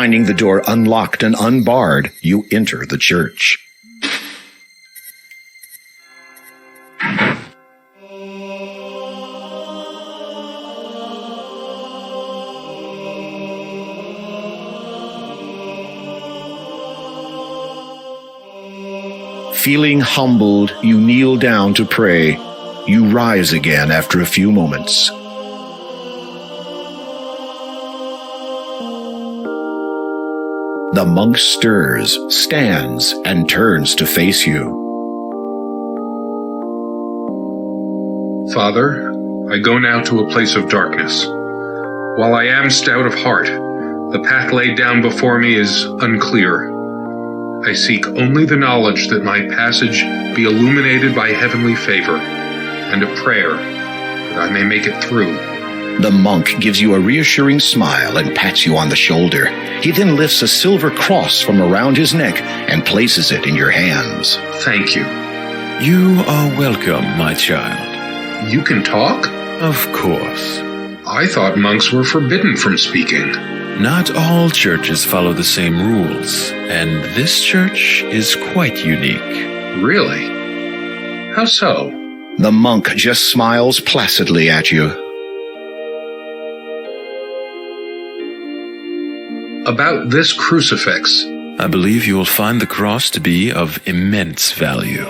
Finding the door unlocked and unbarred, you enter the church. Feeling humbled, you kneel down to pray. You rise again after a few moments. The monk stirs, stands, and turns to face you. Father, I go now to a place of darkness. While I am stout of heart, the path laid down before me is unclear. I seek only the knowledge that my passage be illuminated by heavenly favor, and a prayer that I may make it through. The monk gives you a reassuring smile and pats you on the shoulder. He then lifts a silver cross from around his neck and places it in your hands. Thank you. You are welcome, my child. You can talk? Of course. I thought monks were forbidden from speaking. Not all churches follow the same rules, and this church is quite unique. Really? How so? The monk just smiles placidly at you. About this crucifix. I believe you will find the cross to be of immense value.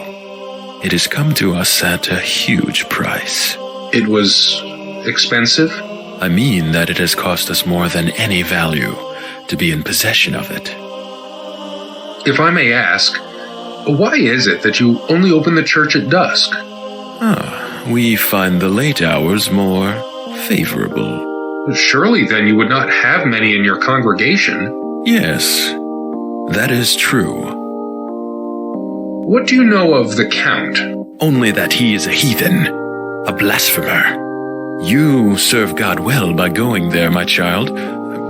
It has come to us at a huge price. It was expensive? I mean that it has cost us more than any value to be in possession of it. If I may ask, why is it that you only open the church at dusk? We find the late hours more favorable. Surely then you would not have many in your congregation. Yes, that is true. What do you know of the Count? Only that he is a heathen, a blasphemer. You serve God well by going there, my child.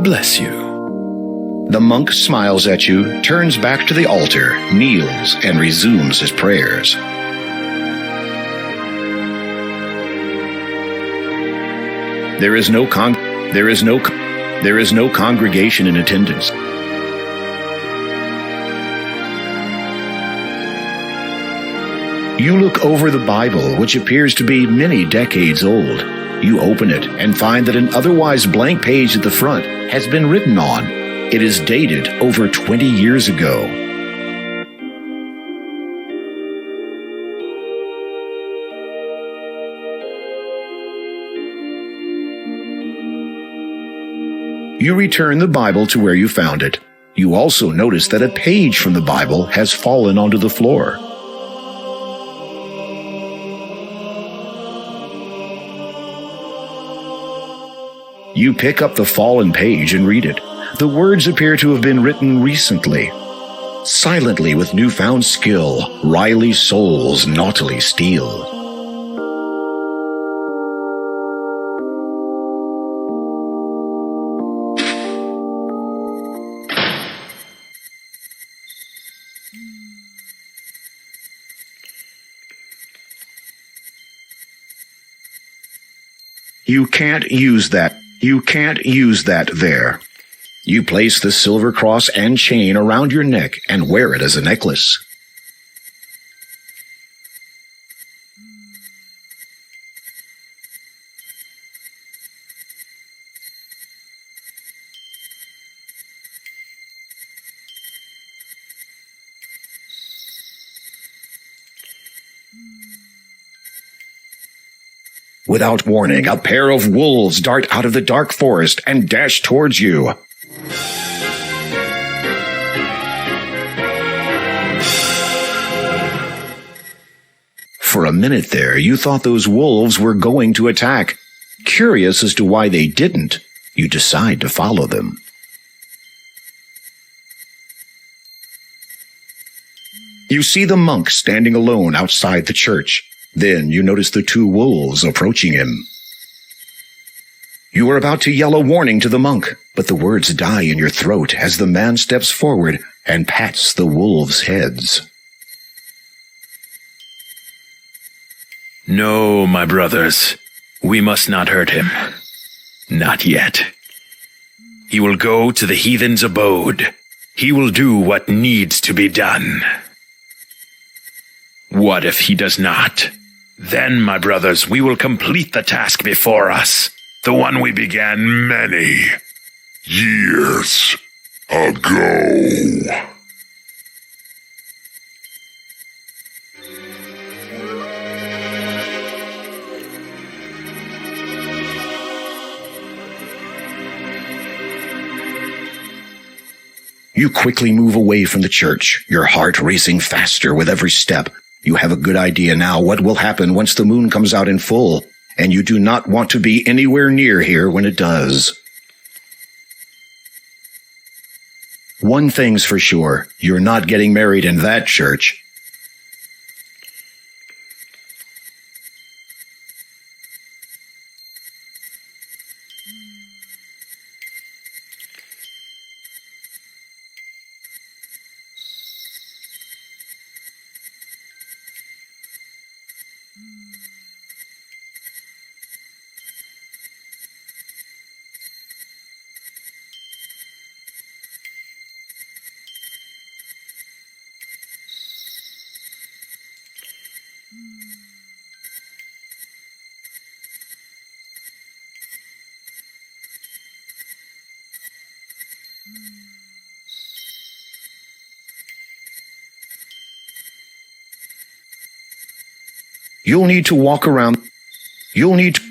Bless you. The monk smiles at you, turns back to the altar, kneels, and resumes his prayers. There is no congregation in attendance. You look over the Bible, which appears to be many decades old. You open it and find that an otherwise blank page at the front has been written on. It is dated over 20 years ago. You return the Bible to where you found it. You also notice that a page from the Bible has fallen onto the floor. You pick up the fallen page and read it. The words appear to have been written recently. Silently with newfound skill, Riley souls naughtily steal. You can't use that there. You place the silver cross and chain around your neck and wear it as a necklace. Without warning, a pair of wolves dart out of the dark forest and dash towards you. For a minute there, you thought those wolves were going to attack. Curious as to why they didn't, you decide to follow them. You see the monk standing alone outside the church. Then you notice the two wolves approaching him. You are about to yell a warning to the monk, but the words die in your throat as the man steps forward and pats the wolves' heads. No, my brothers, we must not hurt him. Not yet. He will go to the heathen's abode. He will do what needs to be done. What if he does not? Then, my brothers, we will complete the task before us, the one we began many years ago. You quickly move away from the church, your heart racing faster with every step. You have a good idea now what will happen once the moon comes out in full, and you do not want to be anywhere near here when it does. One thing's for sure, you're not getting married in that church. You'll need to walk around. You'll need to...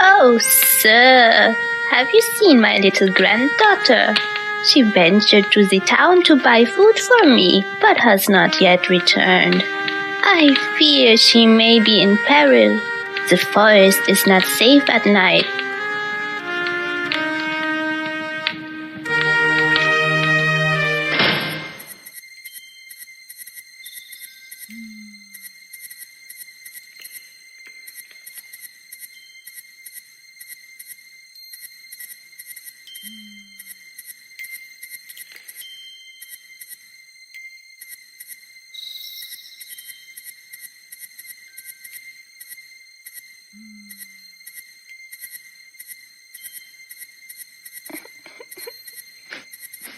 Oh, sir, have you seen my little granddaughter? She ventured to the town to buy food for me, but has not yet returned. I fear she may be in peril. The forest is not safe at night.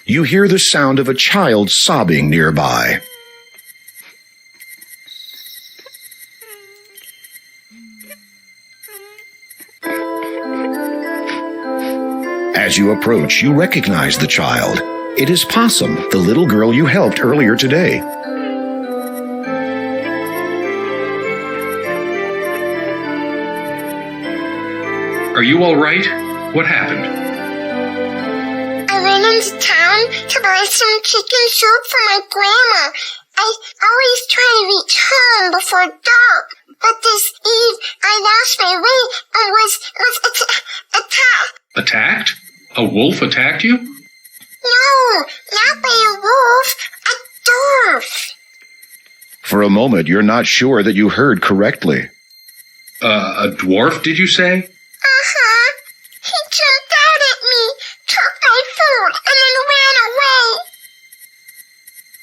You hear the sound of a child sobbing nearby. As you approach, you recognize the child. It is Possum, the little girl you helped earlier today. Are you all right? What happened? I went into town to buy some chicken soup for my grandma. I always try to reach home before dark, but this eve I lost my way and was attacked. Attacked? A wolf attacked you? No, not by a wolf, a dwarf. For a moment, you're not sure that you heard correctly. A dwarf, did you say? Uh-huh. He jumped out at me, took my food, and then ran away.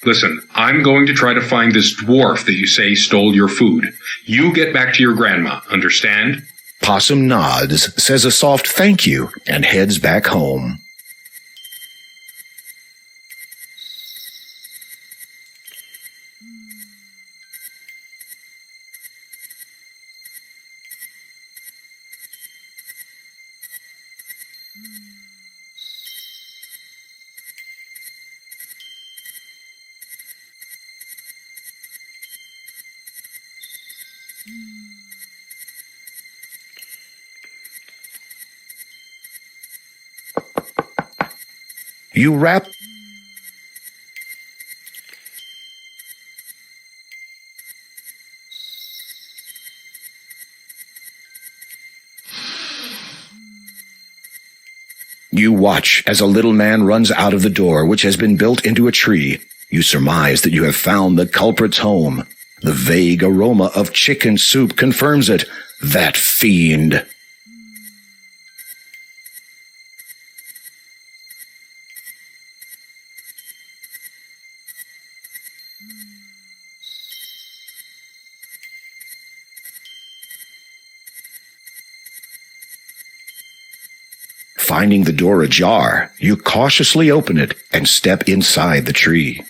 Listen, I'm going to try to find this dwarf that you say stole your food. You get back to your grandma, understand? Possum nods, says a soft thank you, and heads back home. You wrap... You watch as a little man runs out of the door, which has been built into a tree. You surmise that you have found the culprit's home. The vague aroma of chicken soup confirms it. That fiend. Finding the door ajar, you cautiously open it and step inside the tree.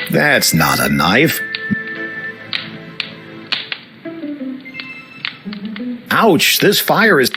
That's not a knife. Ouch, this fire is...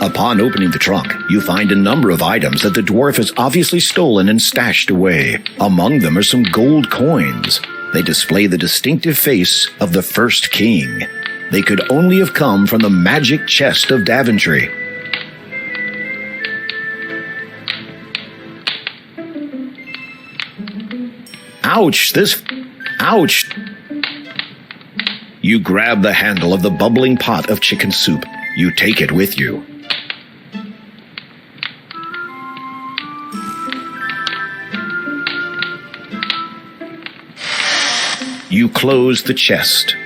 Upon opening the trunk, you find a number of items that the dwarf has obviously stolen and stashed away. Among them are some gold coins. They display the distinctive face of the first king. They could only have come from the magic chest of Daventry. Ouch, ouch! You grab the handle of the bubbling pot of chicken soup. You take it with you. You close the chest.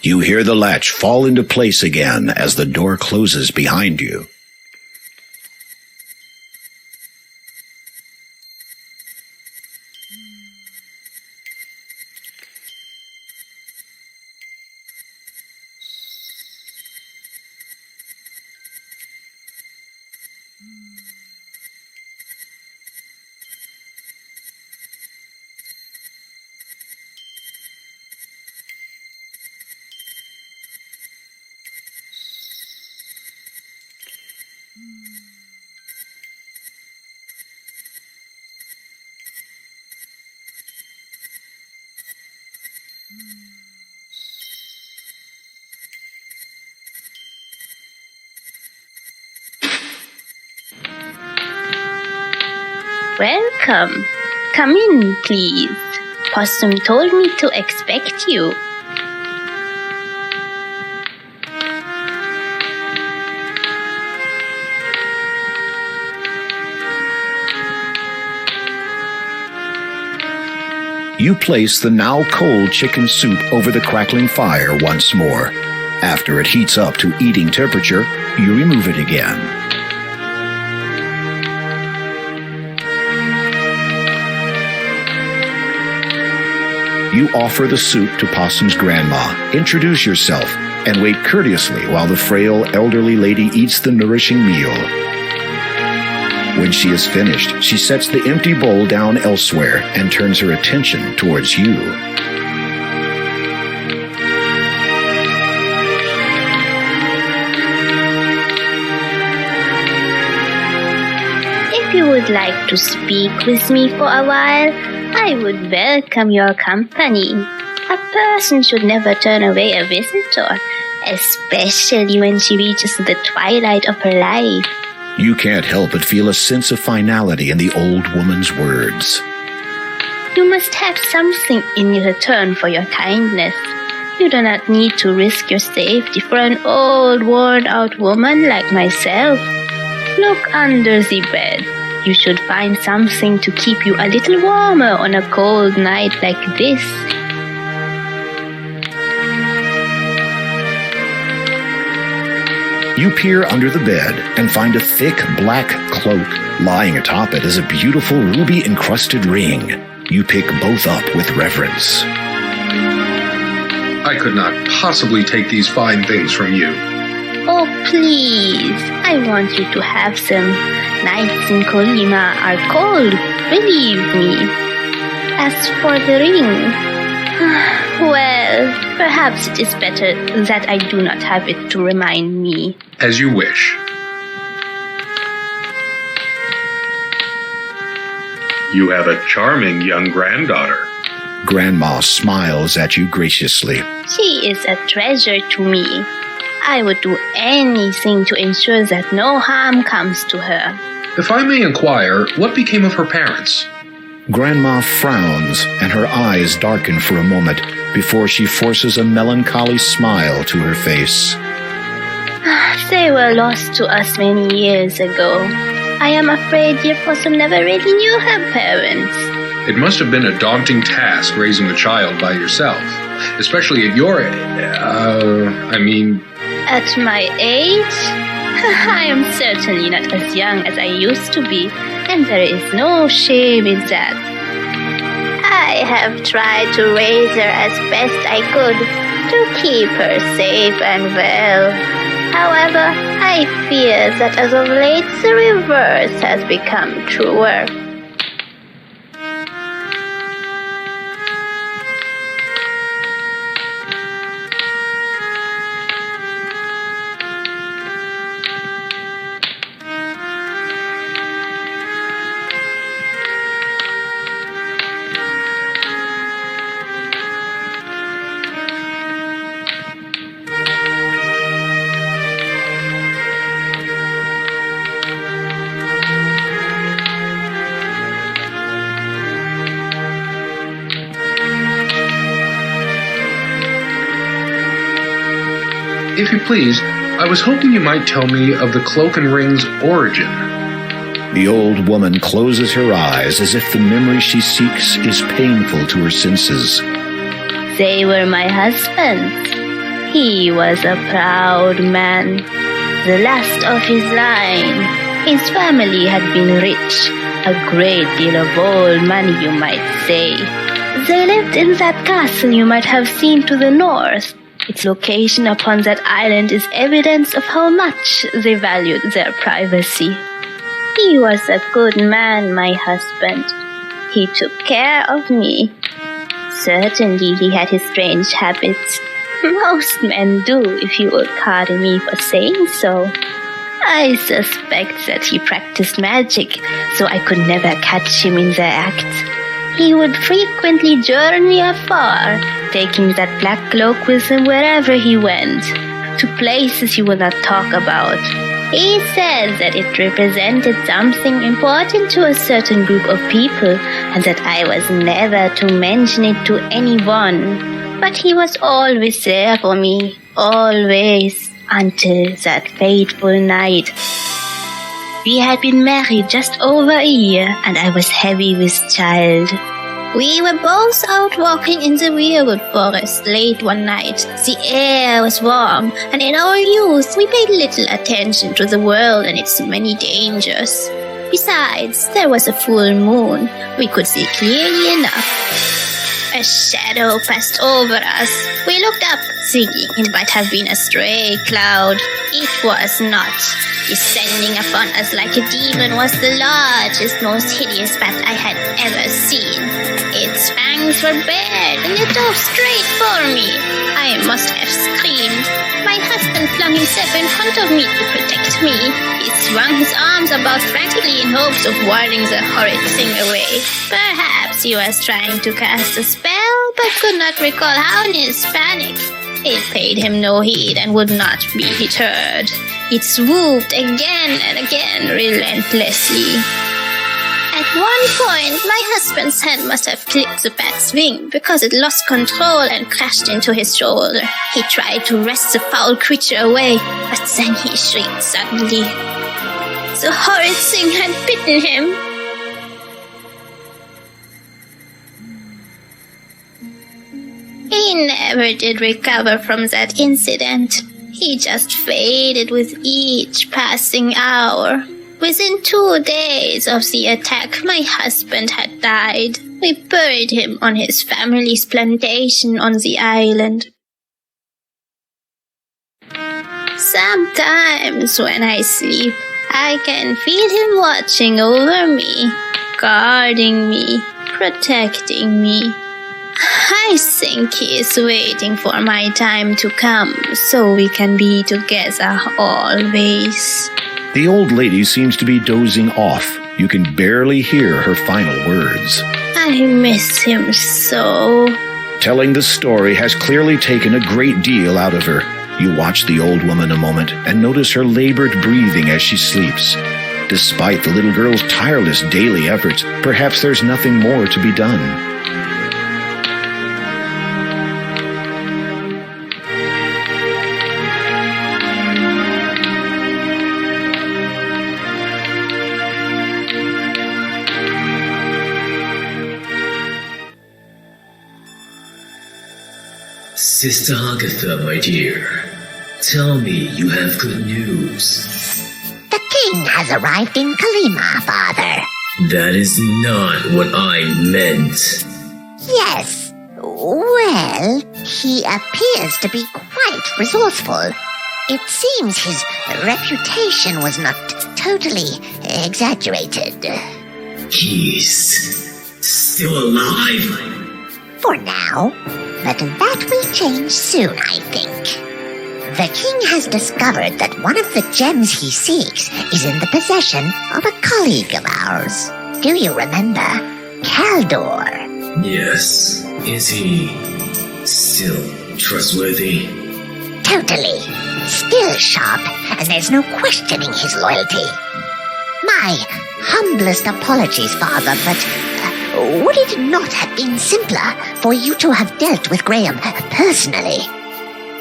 You hear the latch fall into place again as the door closes behind you. Welcome. Come in, please. Possum told me to expect you. You place the now cold chicken soup over the crackling fire once more. After it heats up to eating temperature, you remove it again. You offer the soup to Possum's grandma, introduce yourself, and wait courteously while the frail elderly lady eats the nourishing meal. When she is finished, she sets the empty bowl down elsewhere and turns her attention towards you. If you would like to speak with me for a while, I would welcome your company. A person should never turn away a visitor, especially when she reaches the twilight of her life. You can't help but feel a sense of finality in the old woman's words. You must have something in return for your kindness. You do not need to risk your safety for an old, worn-out woman like myself. Look under the bed. You should find something to keep you a little warmer on a cold night like this. You peer under the bed and find a thick black cloak. Lying atop it is a beautiful ruby-encrusted ring. You pick both up with reverence. I could not possibly take these fine things from you. Oh, please. I want you to have them. Nights in Colima are cold, believe me. As for the ring, well, Perhaps it is better that I do not have it to remind me. As you wish. You have a charming young granddaughter. Grandma smiles at you graciously. She is a treasure to me. I would do anything to ensure that no harm comes to her. If I may inquire, what became of her parents? Grandma frowns, and her eyes darken for a moment before she forces a melancholy smile to her face. They were lost to us many years ago. I am afraid dear Possum never really knew her parents. It must have been a daunting task raising a child by yourself, especially at your At my age? I am certainly not as young as I used to be, and there is no shame in that. I have tried to raise her as best I could to keep her safe and well. However, I fear that as of late the reverse has become truer. If you please, I was hoping you might tell me of the cloak and ring's origin. The old woman closes her eyes as if the memory she seeks is painful to her senses. They were my husband's. He was a proud man, the last of his line. His family had been rich, a great deal of old money, you might say. They lived in that castle you might have seen to the north. Its location upon that island is evidence of how much they valued their privacy. He was a good man, my husband. He took care of me. Certainly he had his strange habits. Most men do, if you will pardon me for saying so. I suspect that he practiced magic, so I could never catch him in the act. He would frequently journey afar, taking that black cloak with him wherever he went, to places he would not talk about. He said that it represented something important to a certain group of people, and that I was never to mention it to anyone. But he was always there for me, always, until that fateful night. We had been married just over a year, and I was heavy with child. We were both out walking in the weirwood forest late one night. The air was warm, and in our youth we paid little attention to the world and its many dangers. Besides, there was a full moon. We could see clearly enough. A shadow passed over us. We looked up, thinking it might have been a stray cloud. It was not. Descending upon us like a demon was the largest, most hideous bat I had ever seen. Its fangs were bared, and it dove straight for me. I must have screamed. My husband flung himself in front of me to protect me. He swung his arms about frantically in hopes of warding the horrid thing away. Perhaps he was trying to cast a spell, but could not recall how in his panic. It paid him no heed and would not be deterred. It swooped again and again relentlessly. At one point, my husband's hand must have clipped the bat's wing because it lost control and crashed into his shoulder. He tried to wrest the foul creature away, but then he shrieked suddenly. The horrid thing had bitten him. He never did recover from that incident. He just faded with each passing hour. Within 2 days of the attack, my husband had died. We buried him on his family's plantation on the island. Sometimes when I sleep, I can feel him watching over me, guarding me, protecting me. I think he is waiting for my time to come so we can be together always. The old lady seems to be dozing off. You can barely hear her final words. I miss him so. Telling the story has clearly taken a great deal out of her. You watch the old woman a moment and notice her labored breathing as she sleeps. Despite the little girl's tireless daily efforts, perhaps there's nothing more to be done. Sister Agatha, my dear, tell me you have good news. The king has arrived in Kalima, father. That is not what I meant. Yes. Well, he appears to be quite resourceful. It seems his reputation was not totally exaggerated. He's still alive? For now, but that will change soon, I think. The king has discovered that one of the gems he seeks is in the possession of a colleague of ours. Do you remember? Caldor. Yes. Is he still trustworthy? Totally. Still sharp, and there's no questioning his loyalty. My humblest apologies, father, but would it not have been simpler for you to have dealt with Graham personally?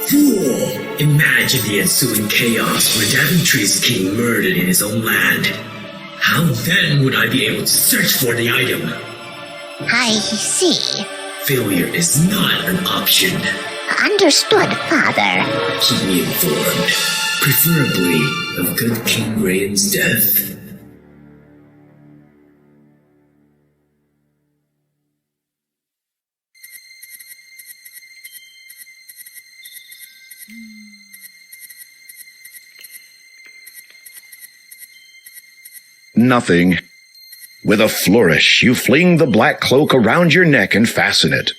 Fool! Imagine the ensuing chaos where Daventry's king murdered in his own land. How then would I be able to search for the item? I see. Failure is not an option. Understood, father. Keep me informed, preferably of good King Graham's death. Nothing. With a flourish, you fling the black cloak around your neck and fasten it.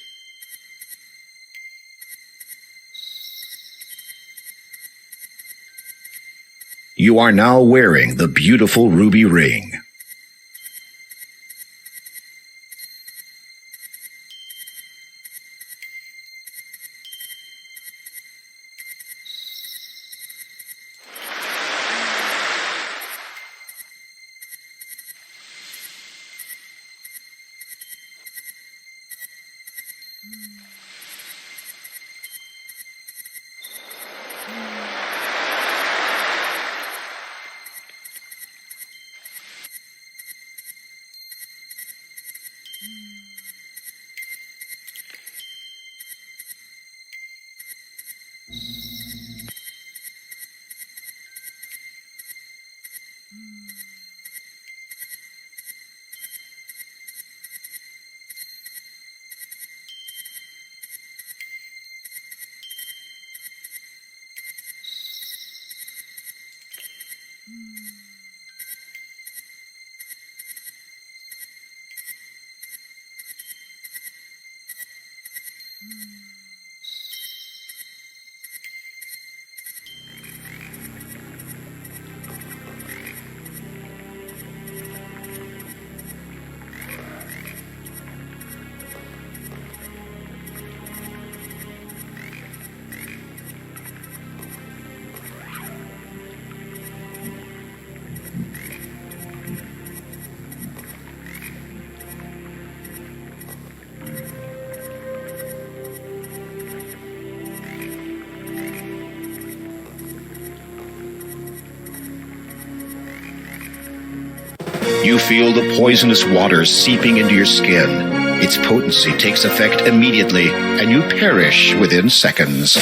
You are now wearing the beautiful ruby ring. You feel the poisonous water seeping into your skin. Its potency takes effect immediately, and you perish within seconds.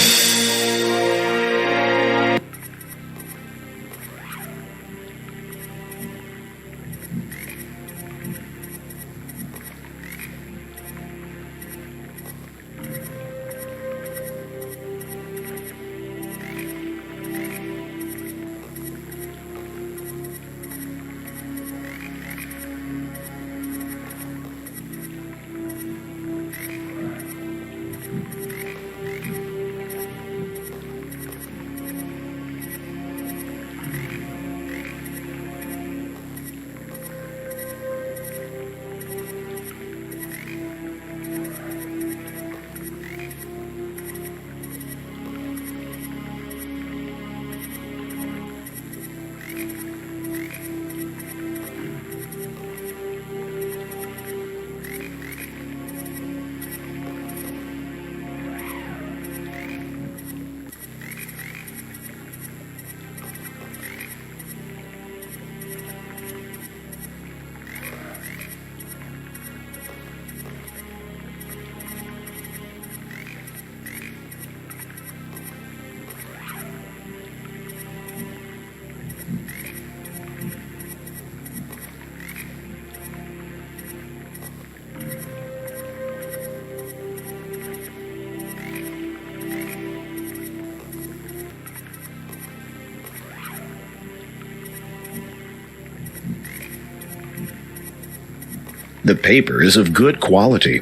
The paper is of good quality.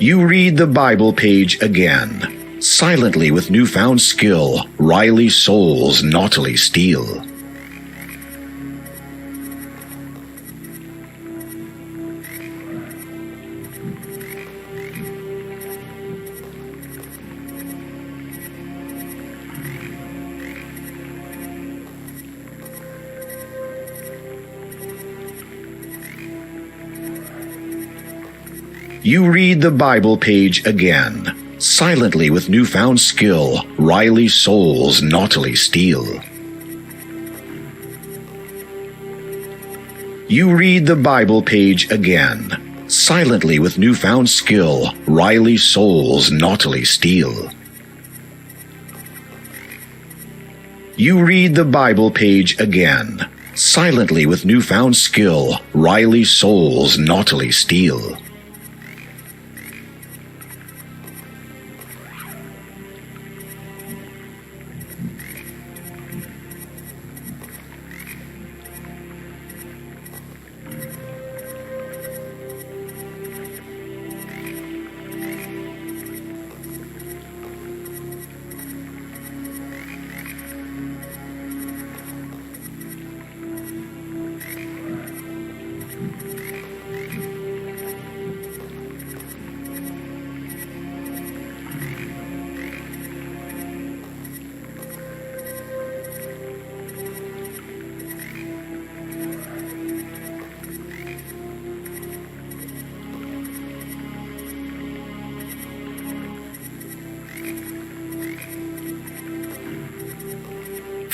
You read the Bible page again. Silently with newfound skill, Riley souls naughtily steal. You read the Bible page again. Silently with newfound skill, Riley souls naughtily steal. You read the Bible page again. Silently with newfound skill, Riley souls naughtily steal. You read the Bible page again. Silently with newfound skill, Riley souls naughtily steal.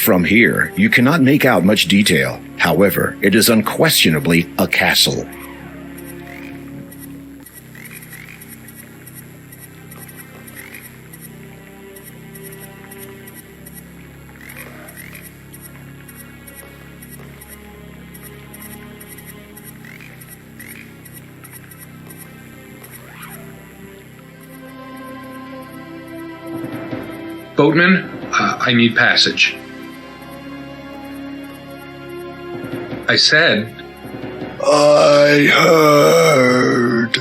From here, you cannot make out much detail. However, it is unquestionably a castle. Boatman, I need passage. I said, I heard.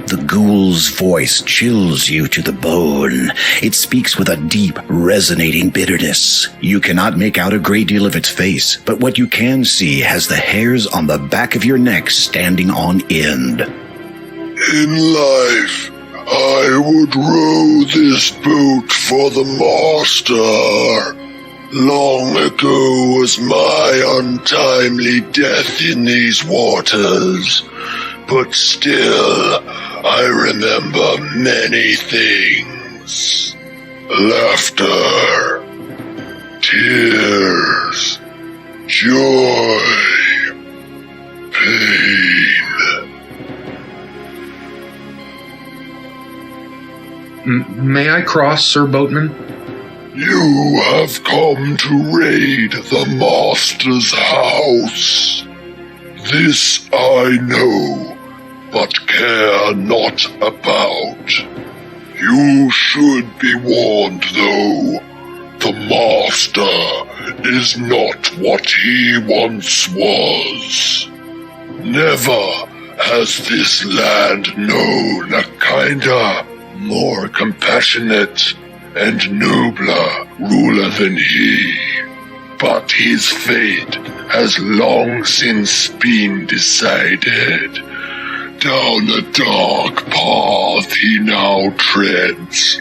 The ghoul's voice chills you to the bone. It speaks with a deep, resonating bitterness. You cannot make out a great deal of its face, but what you can see has the hairs on the back of your neck standing on end. In life, I would row this boat for the master. Long ago was my untimely death in these waters, but still I remember many things. Laughter, tears, joy, pain. May I cross, Sir Boatman? You have come to raid the master's house. This I know, but care not about. You should be warned, though. The master is not what he once was. Never has this land known a kinder, more compassionate, and nobler ruler than he. But his fate has long since been decided. Down a dark path he now treads,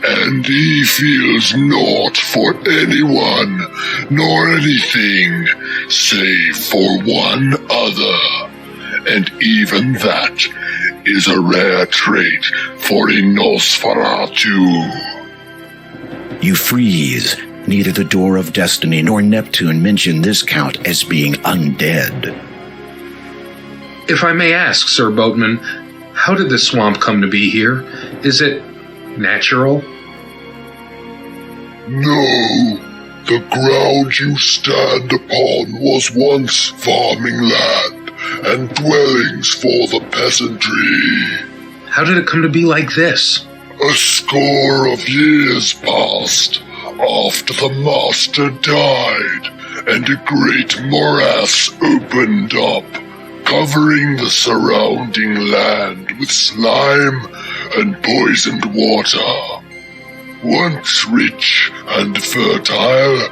and he feels naught for anyone nor anything, save for one other. And even that is a rare trait for a Nosferatu. You freeze. Neither the Door of Destiny nor Neptune mention this count as being undead. If I may ask, Sir Boatman, how did the swamp come to be here? Is it natural? No, the ground you stand upon was once farming land and dwellings for the peasantry. How did it come to be like this? A score of years passed after the master died, and a great morass opened up, covering the surrounding land with slime and poisoned water. Once rich and fertile,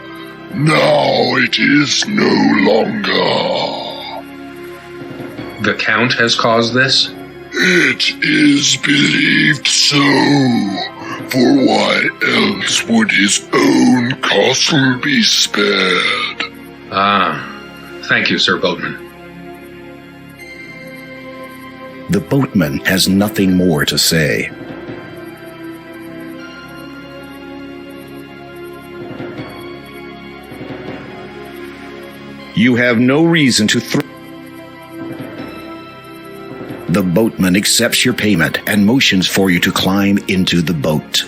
now it is no longer. The Count has caused this? It is believed so, for why else would his own castle be spared? Thank you, Sir Boatman. The boatman has nothing more to say. You have no reason to The boatman accepts your payment and motions for you to climb into the boat.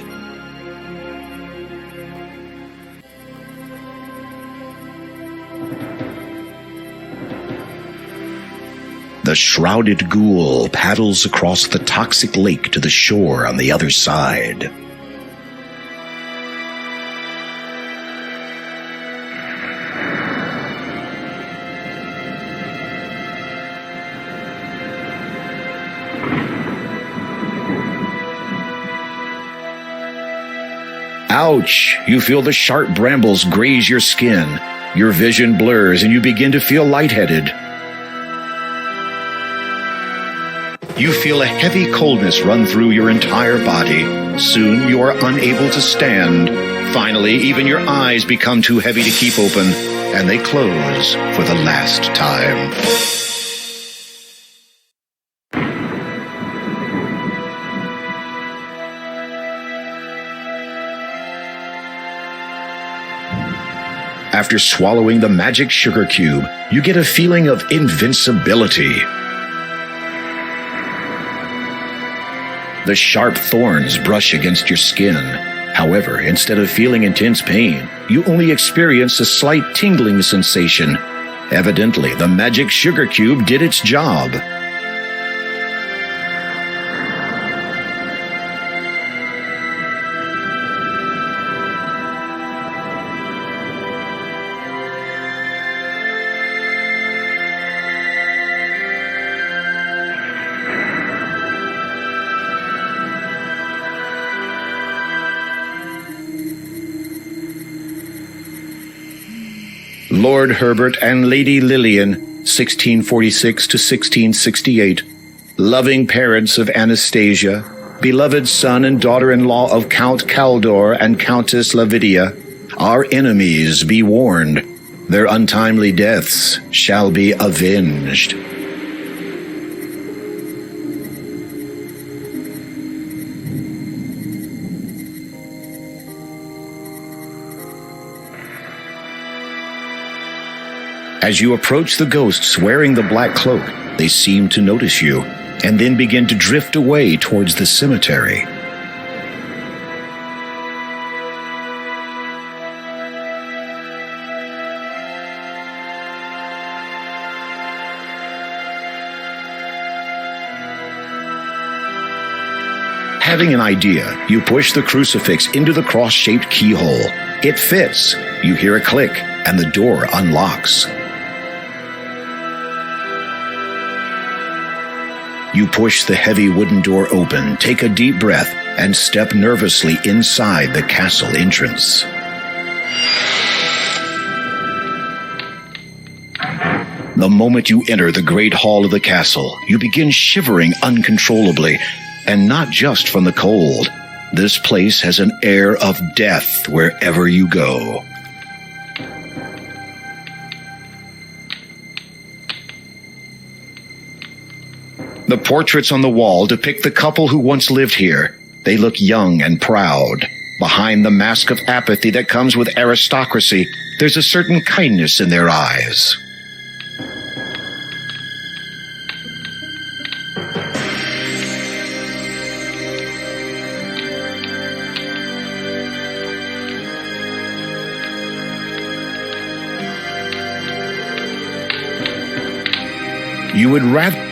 The shrouded ghoul paddles across the toxic lake to the shore on the other side. Ouch! You feel the sharp brambles graze your skin. Your vision blurs and you begin to feel lightheaded. You feel a heavy coldness run through your entire body. Soon you are unable to stand. Finally, even your eyes become too heavy to keep open, and they close for the last time. After swallowing the magic sugar cube, you get a feeling of invincibility. The sharp thorns brush against your skin. However, instead of feeling intense pain, you only experience a slight tingling sensation. Evidently, the magic sugar cube did its job. Lord Herbert and Lady Lillian, 1646 to 1668, loving parents of Anastasia, beloved son and daughter-in-law of Count Caldor and Countess Lavidia, our enemies be warned, their untimely deaths shall be avenged. As you approach the ghosts wearing the black cloak, they seem to notice you, and then begin to drift away towards the cemetery. Having an idea, you push the crucifix into the cross-shaped keyhole. It fits. You hear a click, and the door unlocks. You push the heavy wooden door open, take a deep breath, and step nervously inside the castle entrance. The moment you enter the great hall of the castle, you begin shivering uncontrollably, and not just from the cold. This place has an air of death wherever you go. The portraits on the wall depict the couple who once lived here. They look young and proud. Behind the mask of apathy that comes with aristocracy, there's a certain kindness in their eyes. You would rather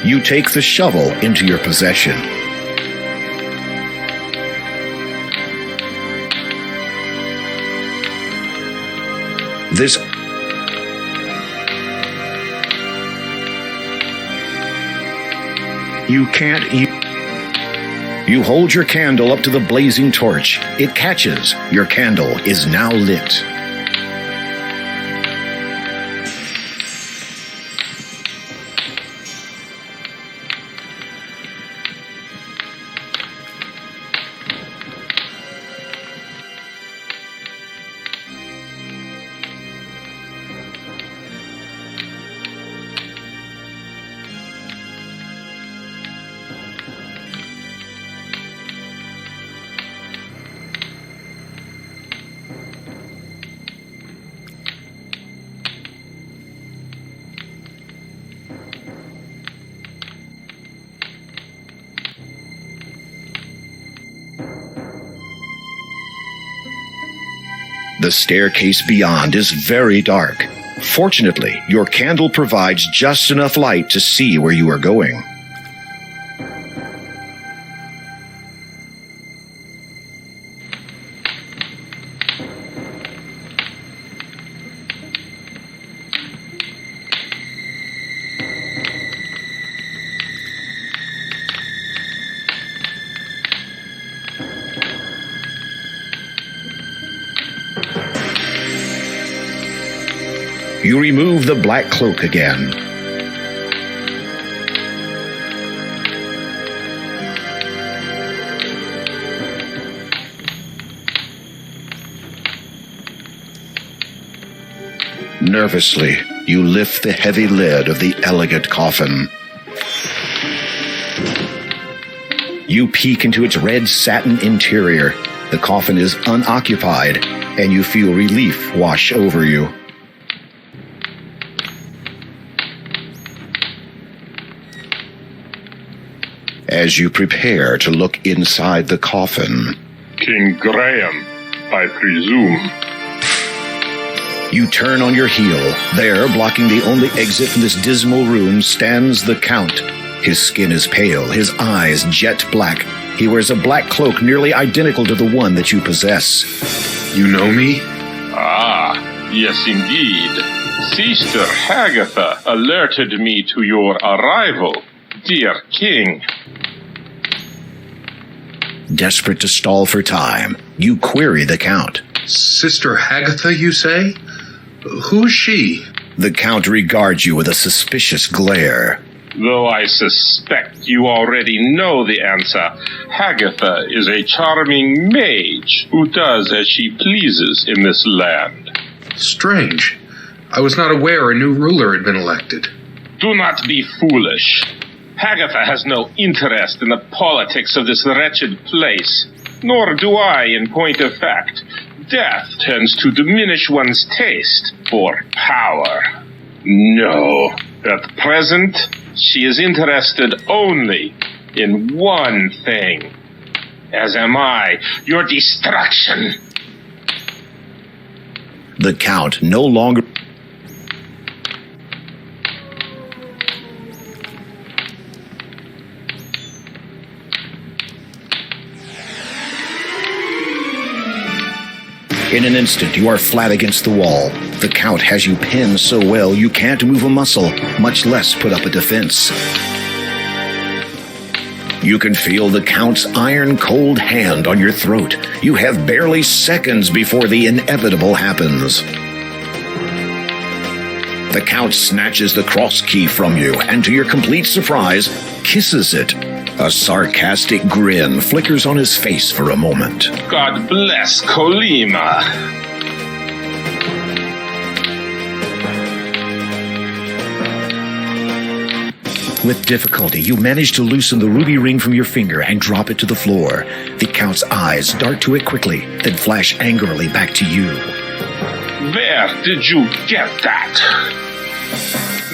You take the shovel into your possession. This You hold your candle up to the blazing torch. It catches. Your candle is now lit. The staircase beyond is very dark. Fortunately, your candle provides just enough light to see where you are going. You remove the black cloak again. Nervously, you lift the heavy lid of the elegant coffin. You peek into its red satin interior. The coffin is unoccupied, and you feel relief wash over you. As you prepare to look inside the coffin, King Graham, I presume. You turn on your heel. There, blocking the only exit from this dismal room, stands the Count. His skin is pale, his eyes jet black. He wears a black cloak nearly identical to the one that you possess. You know me? Ah, yes indeed. Sister Hagatha alerted me to your arrival, dear king. Desperate to stall for time, you query the Count. Sister Hagatha, you say? Who is she? The Count regards you with a suspicious glare. Though I suspect you already know the answer, Hagatha is a charming mage who does as she pleases in this land. Strange. I was not aware a new ruler had been elected. Do not be foolish. Hagatha has no interest in the politics of this wretched place, nor do I, in point of fact. Death tends to diminish one's taste for power. No, at present, she is interested only in one thing, as am I, your destruction. The Count no longer... In an instant, you are flat against the wall. The Count has you pinned so well you can't move a muscle, much less put up a defense. You can feel the Count's iron-cold hand on your throat. You have barely seconds before the inevitable happens. The Count snatches the cross key from you, and to your complete surprise, kisses it. A sarcastic grin flickers on his face for a moment. God bless Colima. With difficulty, you manage to loosen the ruby ring from your finger and drop it to the floor. The Count's eyes dart to it quickly, then flash angrily back to you. Where did you get that?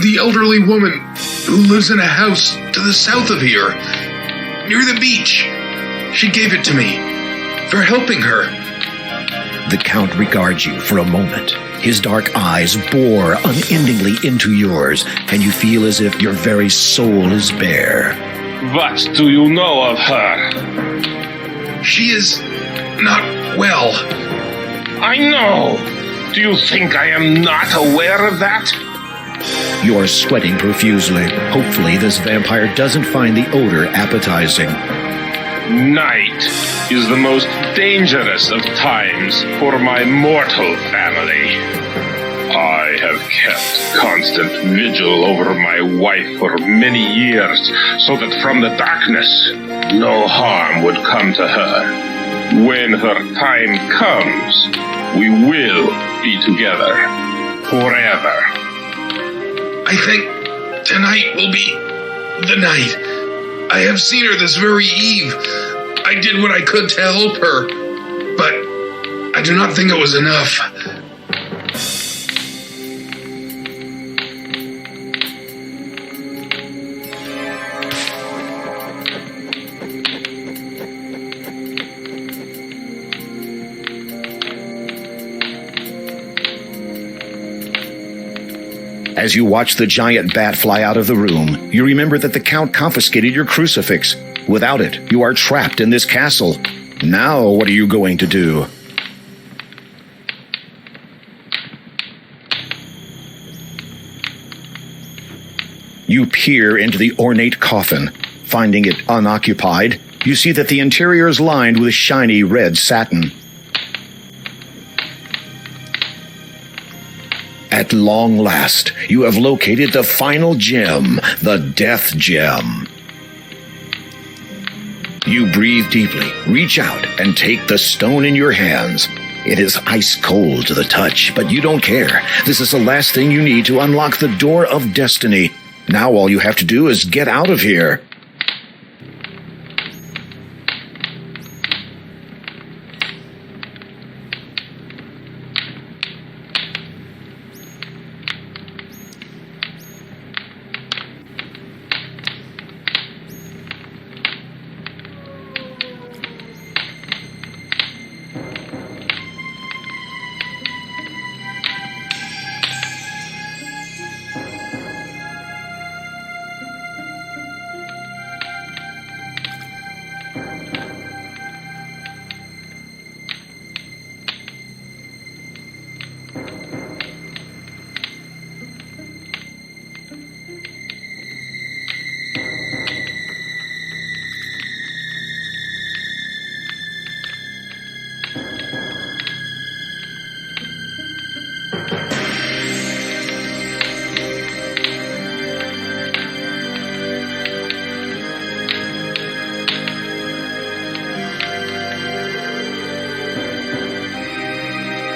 The elderly woman who lives in a house to the south of here, near the beach. She gave it to me for helping her. The Count regards you for a moment. His dark eyes bore unendingly into yours, and you feel as if your very soul is bare. What do you know of her? She is not well. I know. Do you think I am not aware of that? You are sweating profusely. Hopefully, this vampire doesn't find the odor appetizing. Night is the most dangerous of times for my mortal family. I have kept constant vigil over my wife for many years, so that from the darkness, no harm would come to her. When her time comes, we will be together forever. I think tonight will be the night. I have seen her this very eve. I did what I could to help her, but I do not think it was enough. As you watch the giant bat fly out of the room, you remember that the Count confiscated your crucifix. Without it, you are trapped in this castle. Now, what are you going to do? You peer into the ornate coffin. Finding it unoccupied, you see that the interior is lined with shiny red satin. At long last, you have located the final gem, the Death Gem. You breathe deeply, reach out, and take the stone in your hands. It is ice cold to the touch, but you don't care. This is the last thing you need to unlock the door of destiny. Now all you have to do is get out of here.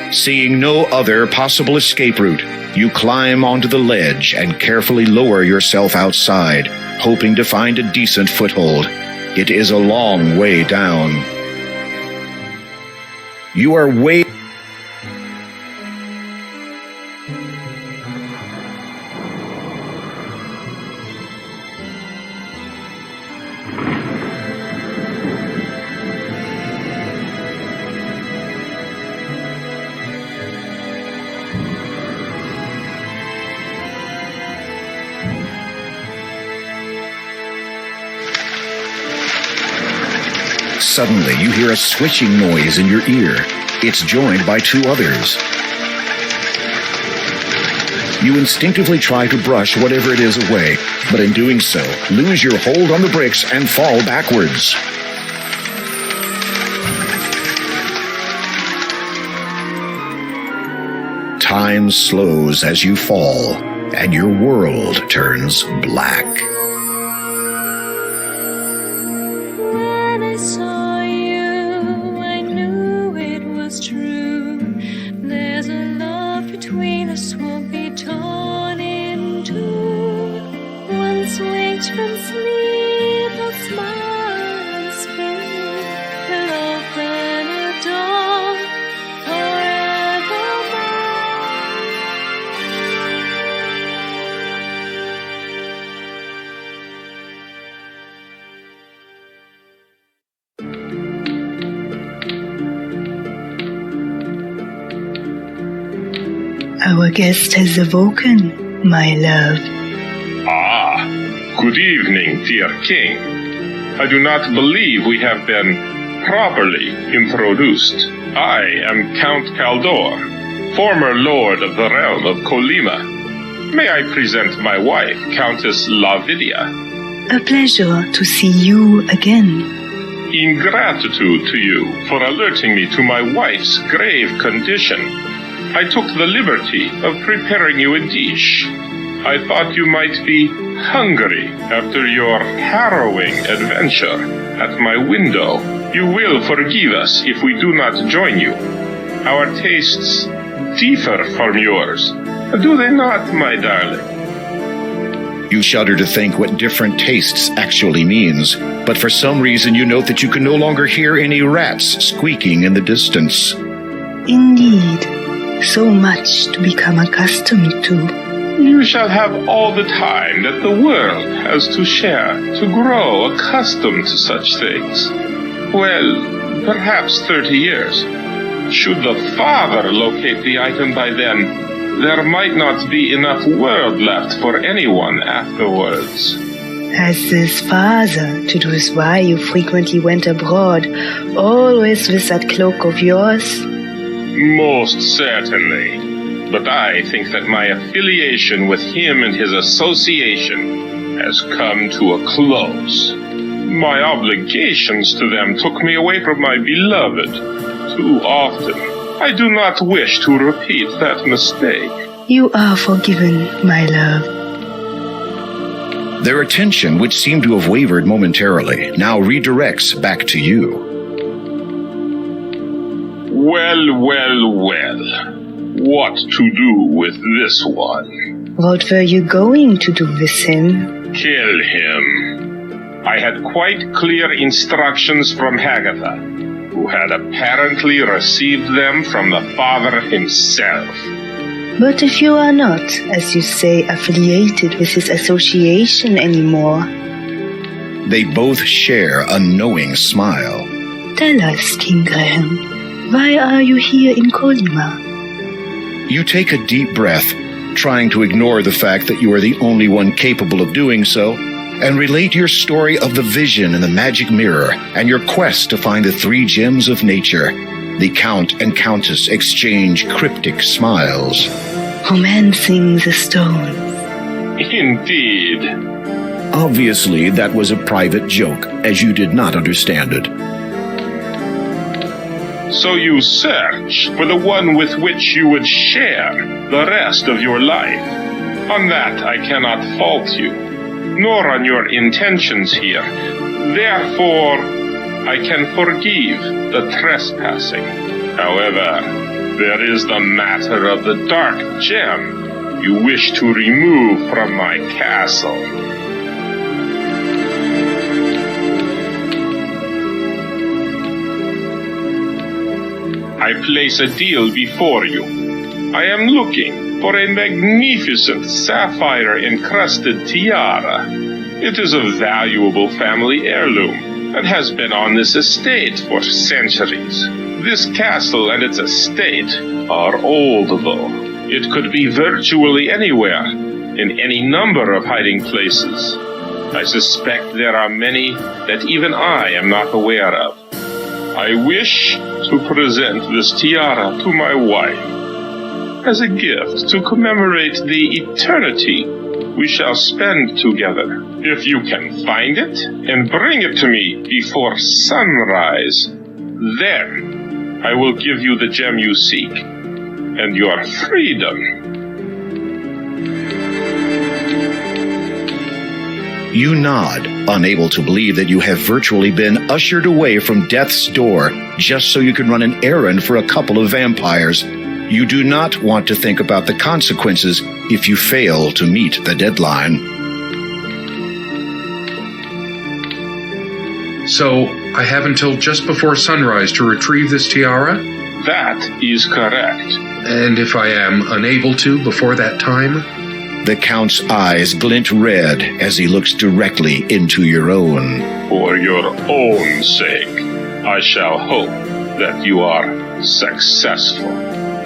Seeing no other possible escape route, you climb onto the ledge and carefully lower yourself outside, hoping to find a decent foothold. It is a long way down. You are way... Suddenly, you hear a swishing noise in your ear. It's joined by two others. You instinctively try to brush whatever it is away, but in doing so, lose your hold on the bricks and fall backwards. Time slows as you fall, and your world turns black. Our guest has awoken, my love. Ah, good evening, dear king. I do not believe we have been properly introduced. I am Count Caldor, former lord of the realm of Colima. May I present my wife, Countess Lavinia. A pleasure to see you again. In gratitude to you for alerting me to my wife's grave condition, I took the liberty of preparing you a dish. I thought you might be hungry after your harrowing adventure at my window. You will forgive us if we do not join you. Our tastes differ from yours, do they not, my darling? You shudder to think what different tastes actually means, but for some reason you note that you can no longer hear any rats squeaking in the distance. Indeed, so much to become accustomed to. You shall have all the time that the world has to share to grow accustomed to such things. Well, perhaps 30 years. Should the father locate the item by then, there might not be enough world left for anyone afterwards. Has this father to do with why you frequently went abroad, always with that cloak of yours? Most certainly. But I think that my affiliation with him and his association has come to a close. My obligations to them took me away from my beloved too often. I do not wish to repeat that mistake. You are forgiven, my love. Their attention, which seemed to have wavered momentarily, now redirects back to you. Well. What to do with this one? What were you going to do with him? Kill him. I had quite clear instructions from Hagatha, who had apparently received them from the father himself. But if you are not, as you say, affiliated with his association anymore... They both share a knowing smile. Tell us, King Graham, why are you here in Colima? You take a deep breath, trying to ignore the fact that you are the only one capable of doing so, and relate your story of the vision in the magic mirror and your quest to find the 3 gems of nature. The Count and Countess exchange cryptic smiles. Romancing the stones. Indeed. Obviously, that was a private joke, as you did not understand it. So you search for the one with which you would share the rest of your life. On that I cannot fault you, nor on your intentions here. Therefore, I can forgive the trespassing. However, there is the matter of the dark gem you wish to remove from my castle. I place a deal before you. I am looking for a magnificent sapphire-encrusted tiara. It is a valuable family heirloom and has been on this estate for centuries. This castle and its estate are old, though. It could be virtually anywhere, in any number of hiding places. I suspect there are many that even I am not aware of. I wish to present this tiara to my wife as a gift to commemorate the eternity we shall spend together. If you can find it and bring it to me before sunrise, then I will give you the gem you seek and your freedom. You nod, unable to believe that you have virtually been ushered away from death's door just so you can run an errand for a couple of vampires. You do not want to think about the consequences if you fail to meet the deadline. So, I have until just before sunrise to retrieve this tiara? That is correct. And if I am unable to before that time? The Count's eyes glint red as he looks directly into your own. For your own sake, I shall hope that you are successful.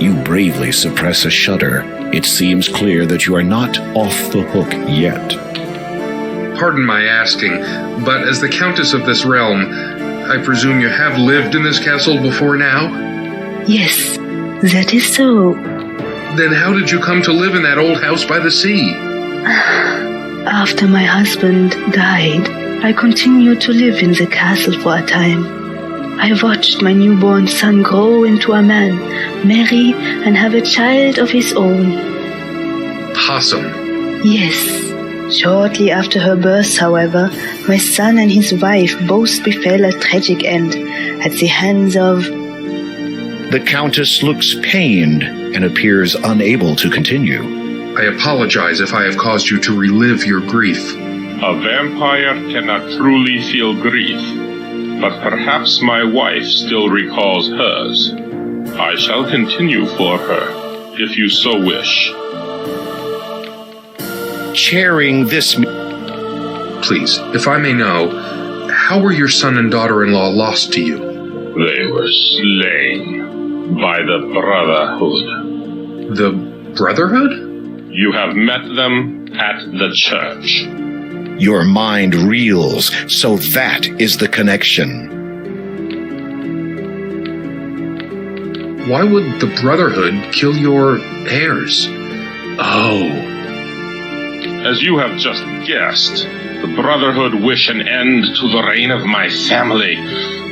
You bravely suppress a shudder. It seems clear that you are not off the hook yet. Pardon my asking, but as the Countess of this realm, I presume you have lived in this castle before now? Yes, that is so. Then how did you come to live in that old house by the sea? After my husband died, I continued to live in the castle for a time. I watched my newborn son grow into a man, marry, and have a child of his own. Possum. Yes. Shortly after her birth, however, my son and his wife both befell a tragic end at the hands of... The Countess looks pained and appears unable to continue. I apologize if I have caused you to relive your grief. A vampire cannot truly feel grief, but perhaps my wife still recalls hers. I shall continue for her, if you so wish. Chairing this... Please, if I may know, how were your son and daughter-in-law lost to you? They were slain by the Brotherhood. The Brotherhood? You have met them at the church. Your mind reels, so that is the connection. Why would the Brotherhood kill your heirs? Oh. As you have just guessed, the Brotherhood wish an end to the reign of my family.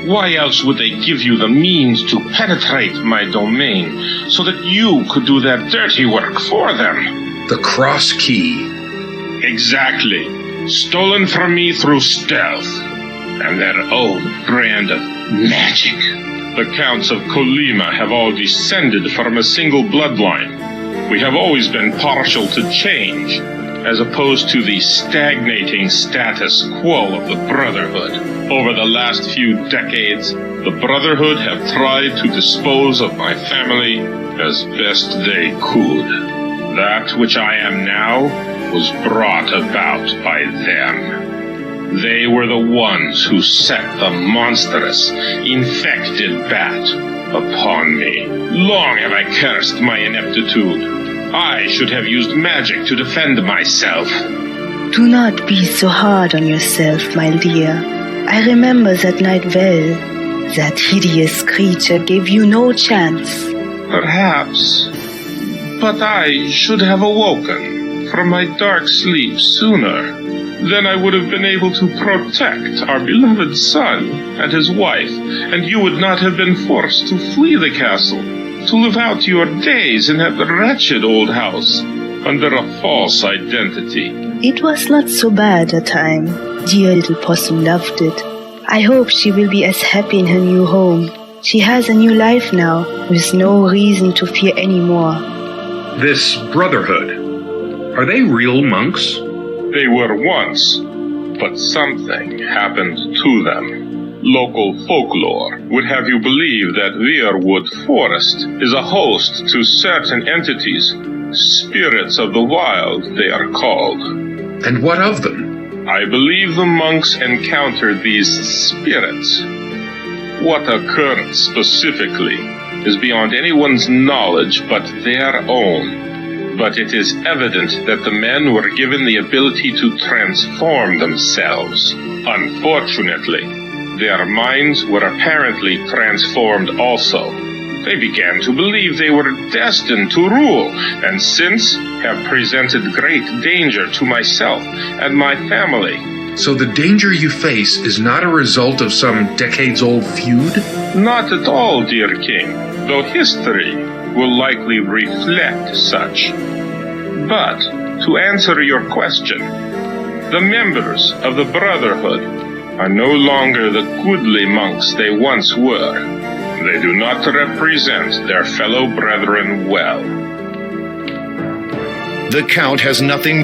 Why else would they give you the means to penetrate my domain so that you could do their dirty work for them? The cross key. Exactly. Stolen from me through stealth and their own brand of magic. The Counts of Colima have all descended from a single bloodline. We have always been partial to change, as opposed to the stagnating status quo of the Brotherhood. Over the last few decades, the Brotherhood have tried to dispose of my family as best they could. That which I am now was brought about by them. They were the ones who set the monstrous, infected bat upon me. Long have I cursed my ineptitude. I should have used magic to defend myself. Do not be so hard on yourself, my dear. I remember that night well. That hideous creature gave you no chance. Perhaps. But I should have awoken from my dark sleep sooner. Then I would have been able to protect our beloved son and his wife, and you would not have been forced to flee the castle, to live out your days in that wretched old house under a false identity. It was not so bad a time. Dear little Possum loved it. I hope she will be as happy in her new home. She has a new life now, with no reason to fear any more. This Brotherhood, are they real monks? They were once, but something happened to them. Local folklore would have you believe that Weirwood Forest is a host to certain entities, spirits of the wild they are called. And what of them? I believe the monks encountered these spirits. What occurred specifically is beyond anyone's knowledge but their own. But it is evident that the men were given the ability to transform themselves. Unfortunately, their minds were apparently transformed also. They began to believe they were destined to rule, and since have presented great danger to myself and my family. So the danger you face is not a result of some decades-old feud? Not at all, dear king, though history will likely reflect such. But, to answer your question, the members of the Brotherhood are no longer the goodly monks they once were. They do not represent their fellow brethren well. The Count has nothing...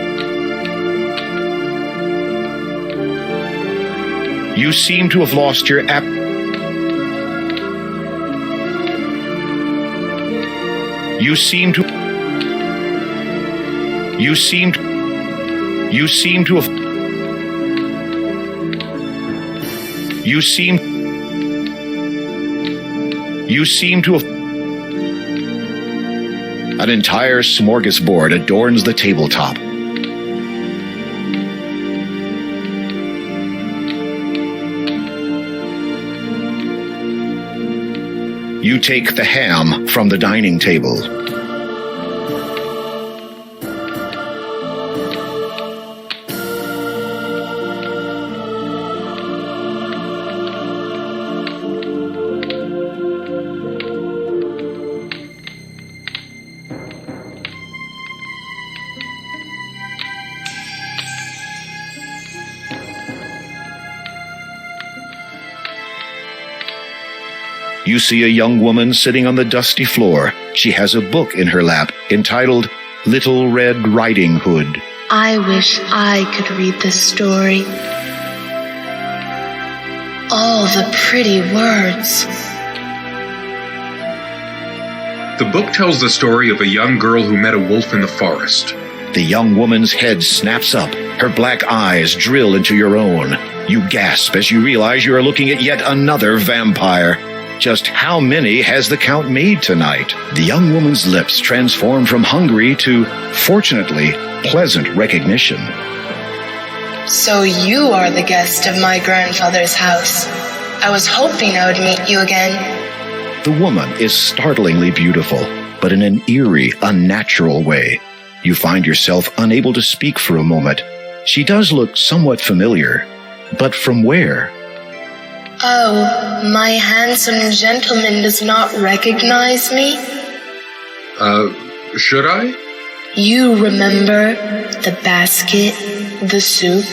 You seem to have lost your You seem to have... You seem to have... An entire smorgasbord adorns the tabletop. You take the ham from the dining table. You see a young woman sitting on the dusty floor. She has a book in her lap entitled Little Red Riding Hood. I wish I could read this story. All the pretty words. The book tells the story of a young girl who met a wolf in the forest. The young woman's head snaps up. Her black eyes drill into your own. You gasp as you realize you are looking at yet another vampire. Just how many has the count made tonight? The young woman's lips transform from hungry to, fortunately, pleasant recognition. So you are the guest of my grandfather's house. I was hoping I would meet you again. The woman is startlingly beautiful, but in an eerie, unnatural way. You find yourself unable to speak for a moment. She does look somewhat familiar, but from where? Oh, my handsome gentleman does not recognize me? Should I? You remember the basket, the soup?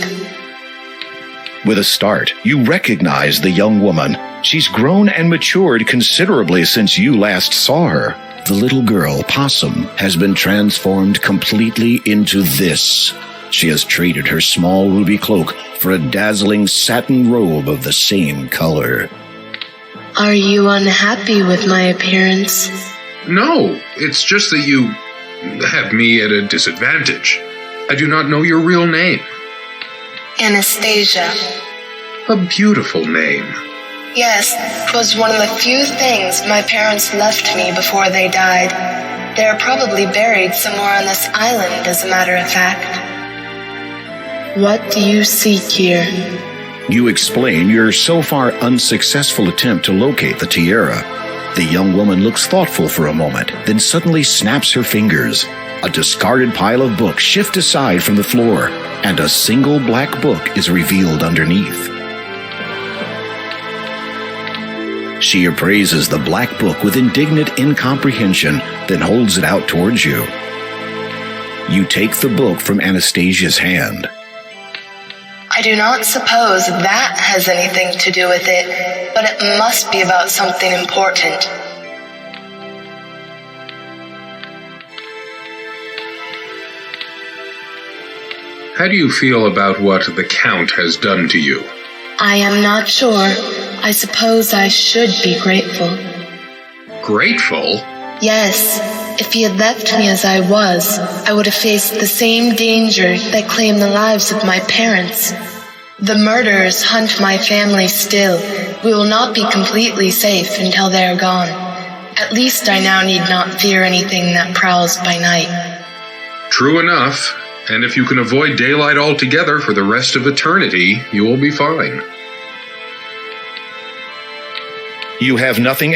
With a start, you recognize the young woman. She's grown and matured considerably since you last saw her. The little girl, Possum, has been transformed completely into this. She has traded her small ruby cloak for a dazzling satin robe of the same color. Are you unhappy with my appearance? No, it's just that you have me at a disadvantage. I do not know your real name. Anastasia. A beautiful name. Yes, it was one of the few things my parents left me before they died. They're probably buried somewhere on this island, as a matter of fact. What do you seek here? You explain your so far unsuccessful attempt to locate the tiara. The young woman looks thoughtful for a moment, then suddenly snaps her fingers. A discarded pile of books shift aside from the floor, and a single black book is revealed underneath. She appraises the black book with indignant incomprehension, then holds it out towards you. You take the book from Anastasia's hand. I do not suppose that has anything to do with it, but it must be about something important. How do you feel about what the Count has done to you? I am not sure. I suppose I should be grateful. Grateful? Yes. If he had left me as I was, I would have faced the same danger that claimed the lives of my parents. The murderers hunt my family still. We will not be completely safe until they are gone. At least I now need not fear anything that prowls by night. True enough. And if you can avoid daylight altogether for the rest of eternity, you will be fine. You have nothing.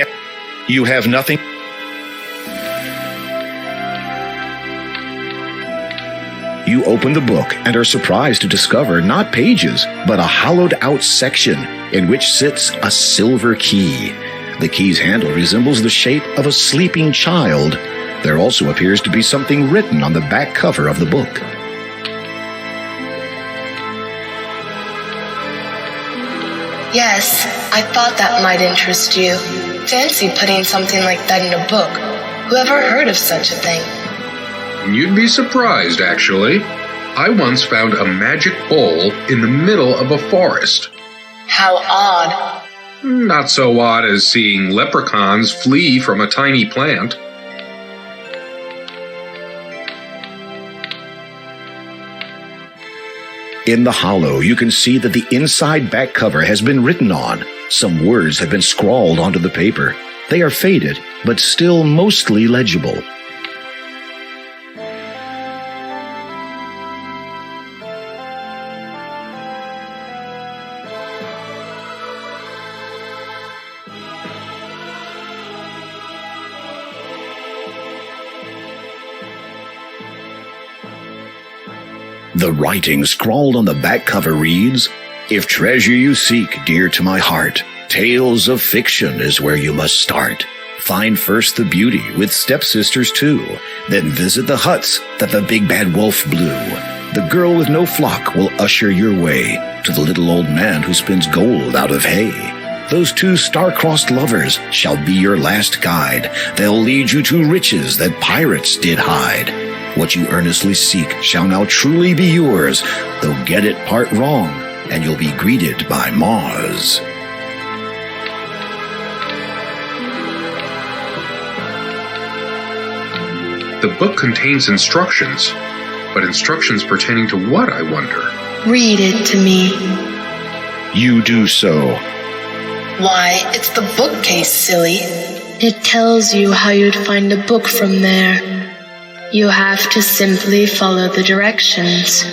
You open the book and are surprised to discover not pages, but a hollowed-out section in which sits a silver key. The key's handle resembles the shape of a sleeping child. There also appears to be something written on the back cover of the book. Yes, I thought that might interest you. Fancy putting something like that in a book. Whoever heard of such a thing? You'd be surprised, actually. I once found a magic bowl in the middle of a forest. How odd. Not so odd as seeing leprechauns flee from a tiny plant. In the hollow, you can see that the inside back cover has been written on. Some words have been scrawled onto the paper. They are faded, but still mostly legible. The writing scrawled on the back cover reads, "If treasure you seek, dear to my heart, tales of fiction is where you must start. Find first the beauty with stepsisters too, then visit the huts that the big bad wolf blew. The girl with no flock will usher your way to the little old man who spins gold out of hay. Those two star-crossed lovers shall be your last guide. They'll lead you to riches that pirates did hide. What you earnestly seek shall now truly be yours. They'll get it part wrong, and you'll be greeted by Mars. The book contains instructions, but instructions pertaining to what, I wonder? Read it to me. You do so. Why, it's the bookcase, silly. It tells you how you'd find a book from there. You have to simply follow the directions.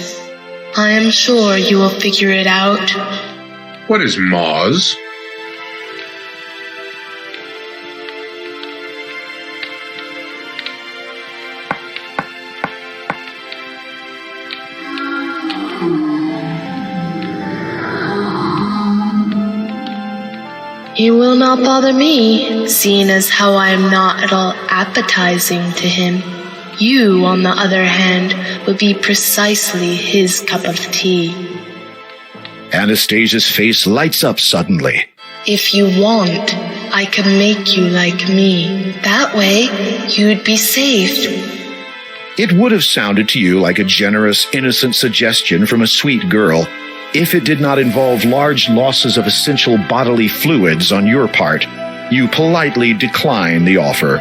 I am sure you will figure it out. What is Mars? You will not bother me, seeing as how I am not at all appetizing to him. You, on the other hand, would be precisely his cup of tea. Anastasia's face lights up suddenly. If you want, I can make you like me. That way, you'd be safe. It would have sounded to you like a generous, innocent suggestion from a sweet girl if it did not involve large losses of essential bodily fluids on your part. You politely decline the offer.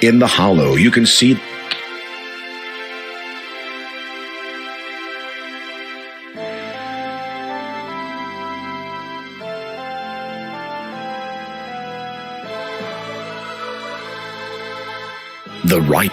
In the hollow, you can see the right.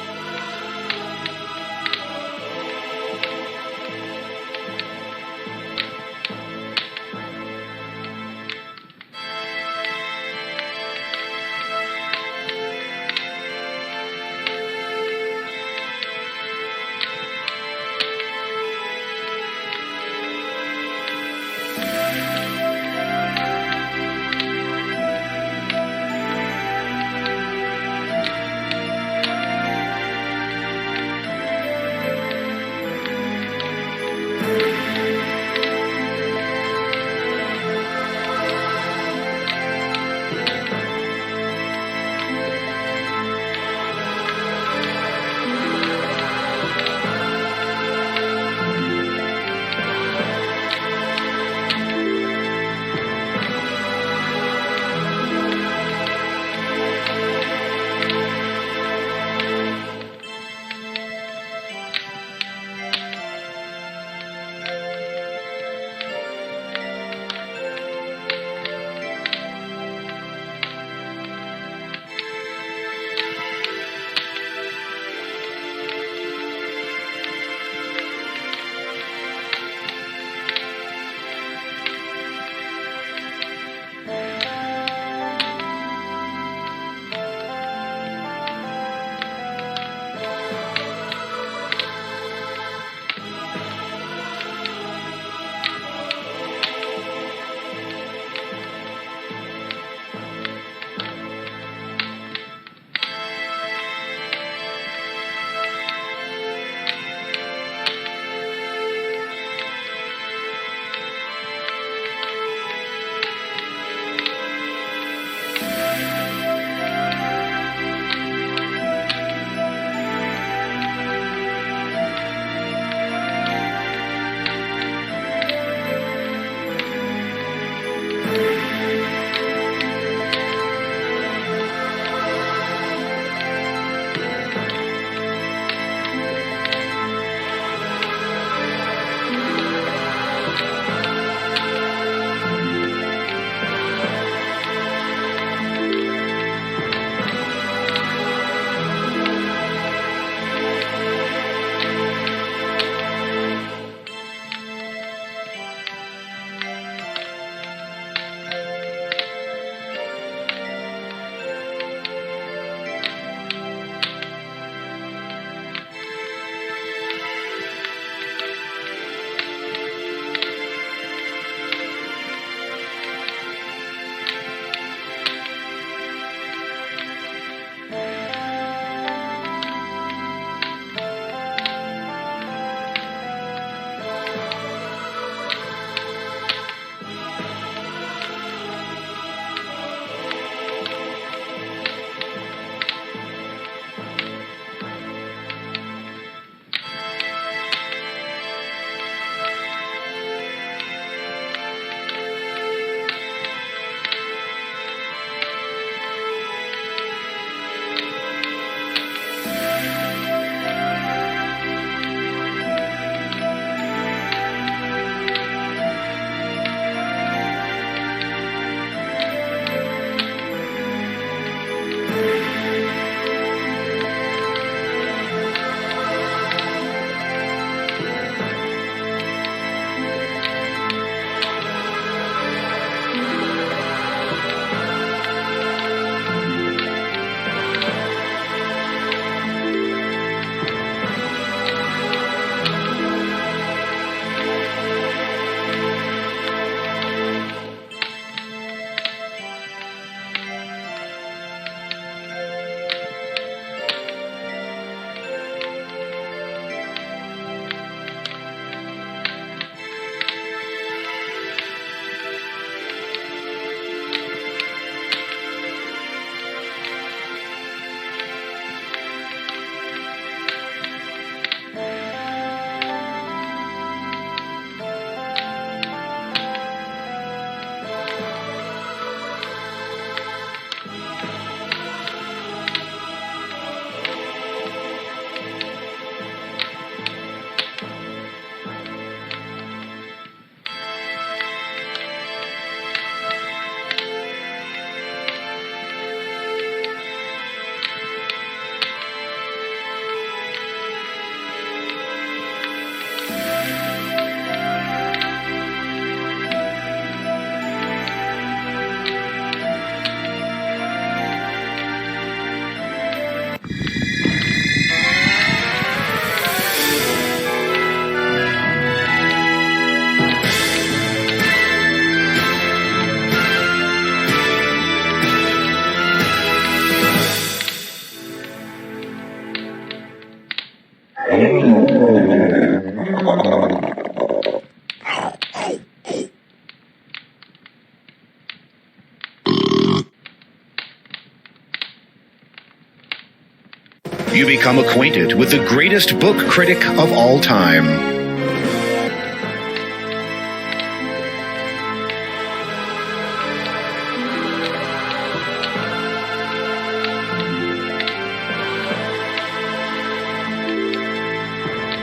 You become acquainted with the greatest book critic of all time.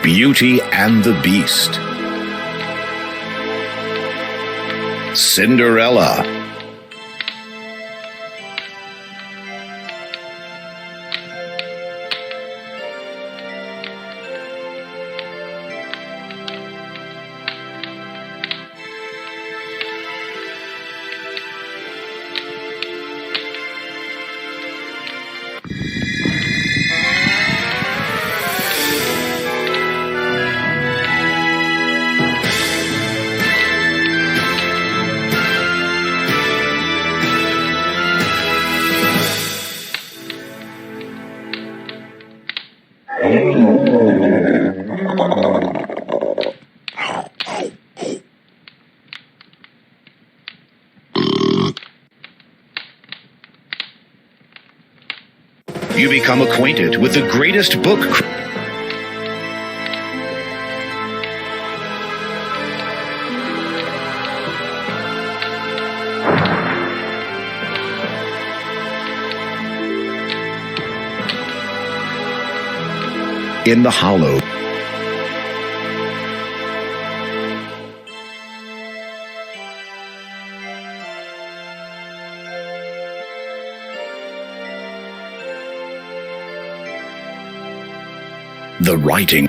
Beauty and the Beast. Cinderella. You become acquainted with the greatest book in the hollow. The writing.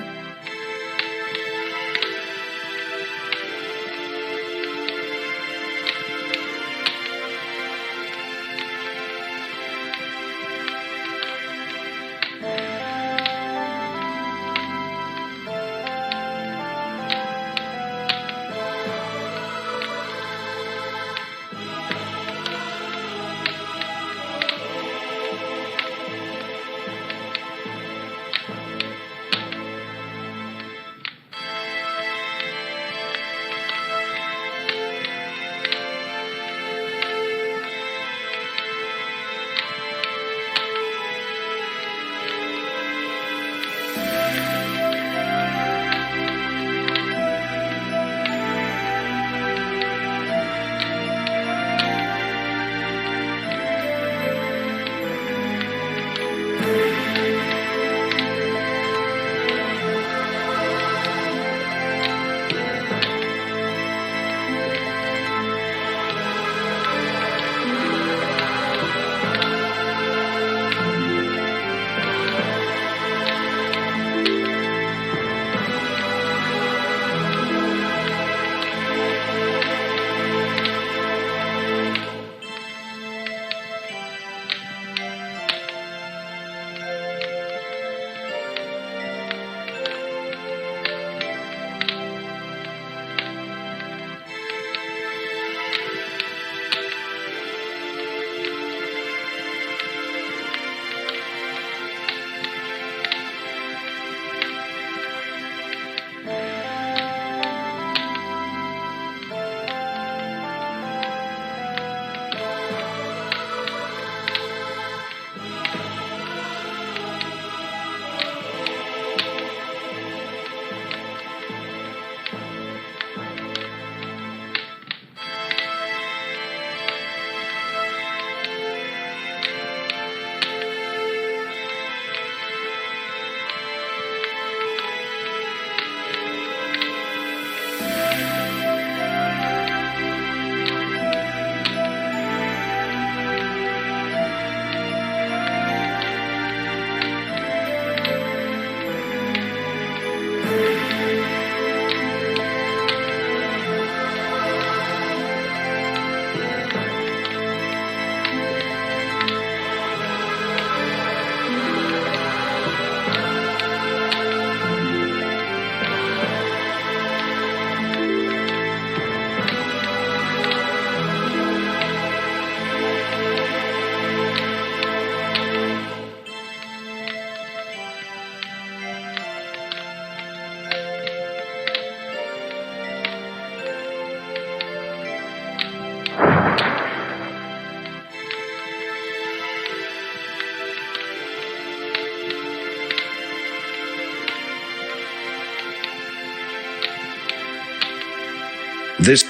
This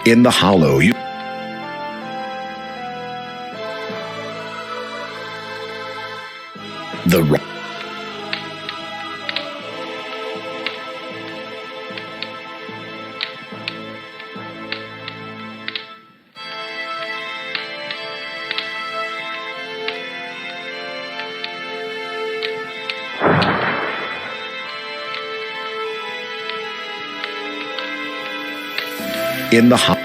in the hollow, you the ri- in the ho-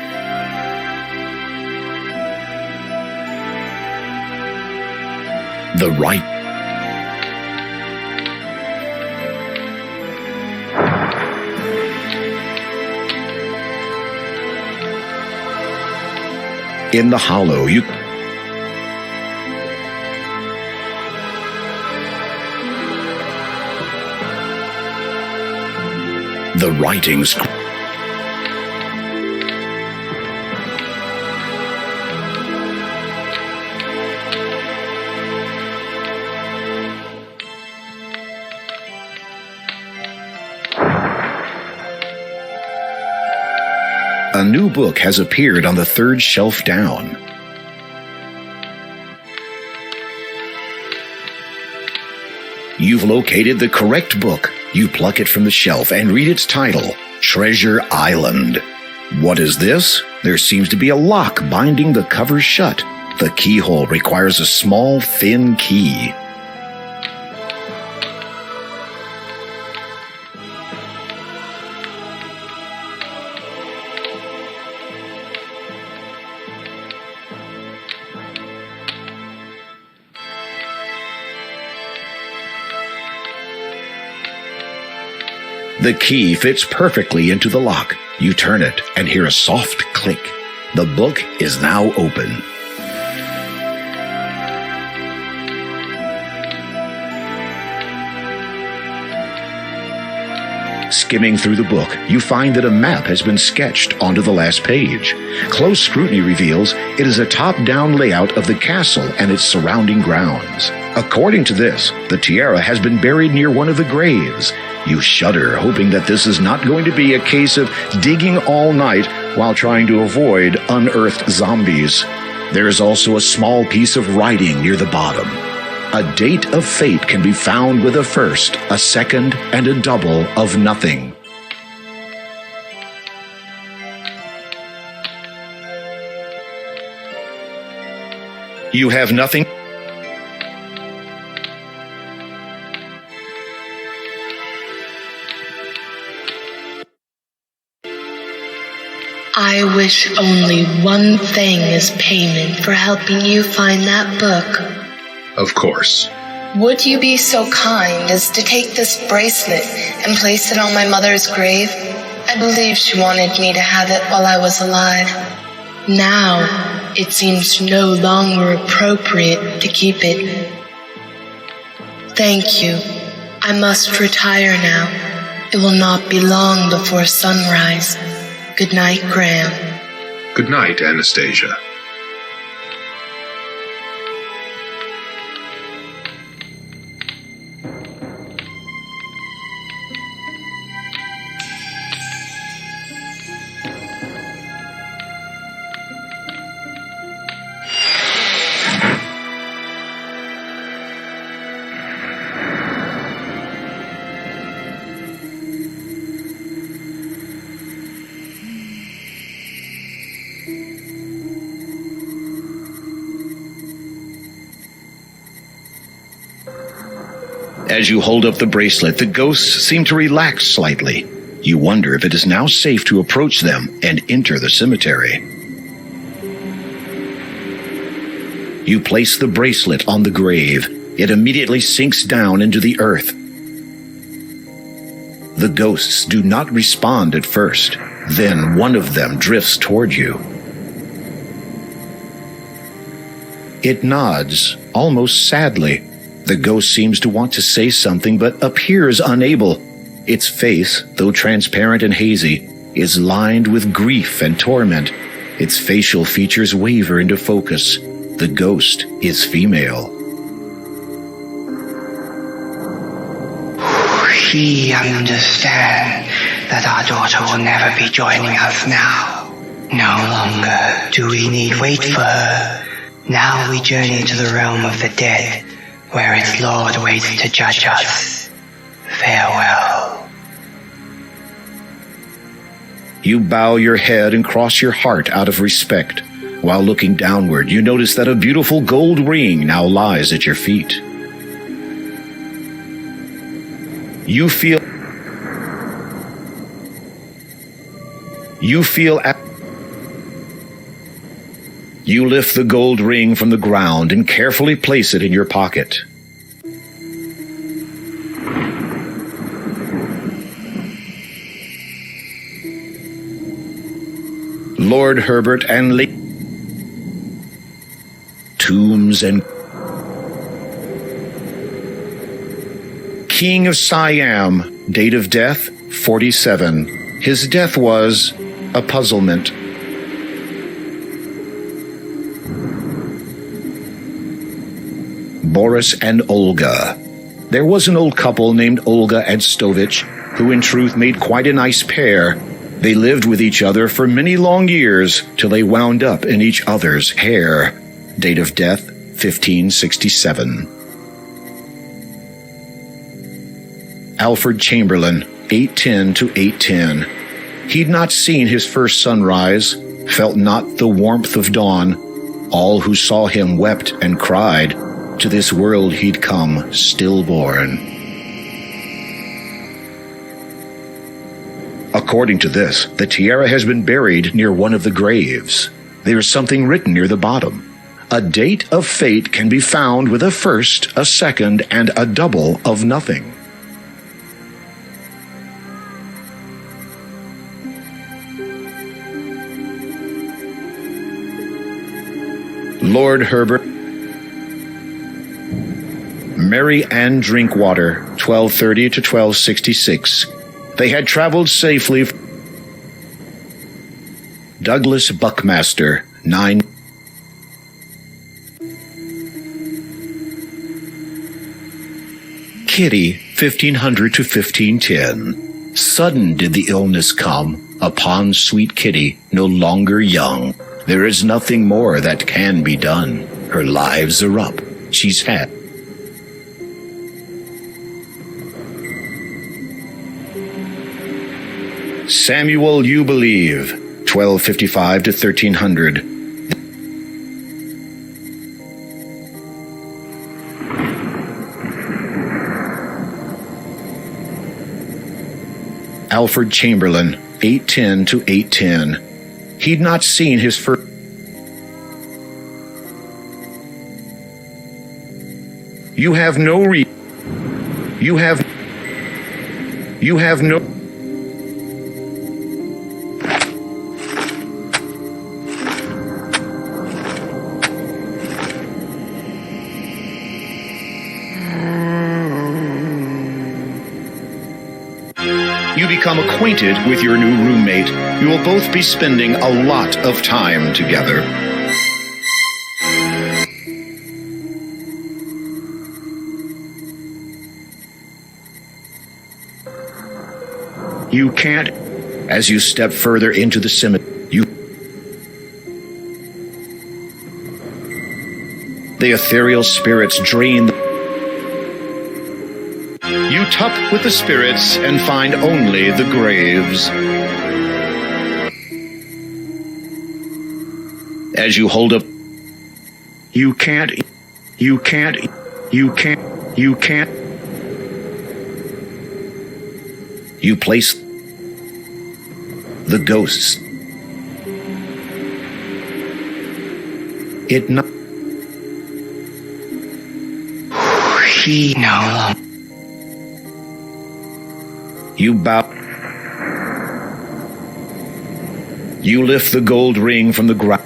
the right in the hollow, you the writings a new book has appeared on the third shelf down. You've located the correct book. You pluck it from the shelf and read its title, Treasure Island. What is this? There seems to be a lock binding the cover shut. The keyhole requires a small, thin key. The key fits perfectly into the lock. You turn it and hear a soft click. The book is now open. Skimming through the book, you find that a map has been sketched onto the last page. Close scrutiny reveals it is a top-down layout of the castle and its surrounding grounds. According to this, the tiara has been buried near one of the graves. You shudder, hoping that this is not going to be a case of digging all night while trying to avoid unearthed zombies. There is also a small piece of writing near the bottom. A date of fate can be found with a first, a second, and a double of nothing. You have nothing. I wish only one thing as payment for helping you find that book. Of course. Would you be so kind as to take this bracelet and place it on my mother's grave? I believe she wanted me to have it while I was alive. Now, it seems no longer appropriate to keep it. Thank you. I must retire now. It will not be long before sunrise. Good night, Graham. Good night, Anastasia. As you hold up the bracelet, the ghosts seem to relax slightly. You wonder if it is now safe to approach them and enter the cemetery. You place the bracelet on the grave. It immediately sinks down into the earth. The ghosts do not respond at first. Then one of them drifts toward you. It nods, almost sadly. The ghost seems to want to say something but appears unable. Its face, though transparent and hazy, is lined with grief and torment. Its facial features waver into focus. The ghost is female. She understands that our daughter will never be joining us now. No longer do we need wait for her. Now we journey to the realm of the dead, where its Lord waits to judge us. Farewell. You bow your head and cross your heart out of respect. While looking downward, you notice that a beautiful gold ring now lies at your feet. You feel You lift the gold ring from the ground and carefully place it in your pocket. Lord Herbert and Lady Tombs and King of Siam, date of death 47. His death was a puzzlement. Boris and Olga. There was an old couple named Olga and Stovich, who in truth made quite a nice pair. They lived with each other for many long years till they wound up in each other's hair. Date of death 1567. Alfred Chamberlain, 810 to 810. He'd not seen his first sunrise, felt not the warmth of dawn. All who saw him wept and cried. To this world he'd come stillborn. According to this, the tiara has been buried near one of the graves. There is something written near the bottom. A date of fate can be found with a first, a second, and a double of nothing. Lord Herbert, Mary Ann Drinkwater, 1230 to 1266. They had traveled safely. Douglas Buckmaster, 9. Kitty, 1500 to 1510. Sudden did the illness come upon sweet Kitty, no longer young. There is nothing more that can be done. Her lives are up. She's had. Samuel You Believe, 1255 to 1300. Alfred Chamberlain, 810 to 810. He'd not seen his first. You have no You have no. You become acquainted with your new roommate. You will both be spending a lot of time together. You can't. As you step further into the cemetery, the ethereal spirits drain You tup with the spirits and find only the graves. As you hold up, you can't. You place the ghosts. It not. He no longer. You bow. You lift the gold ring from the ground.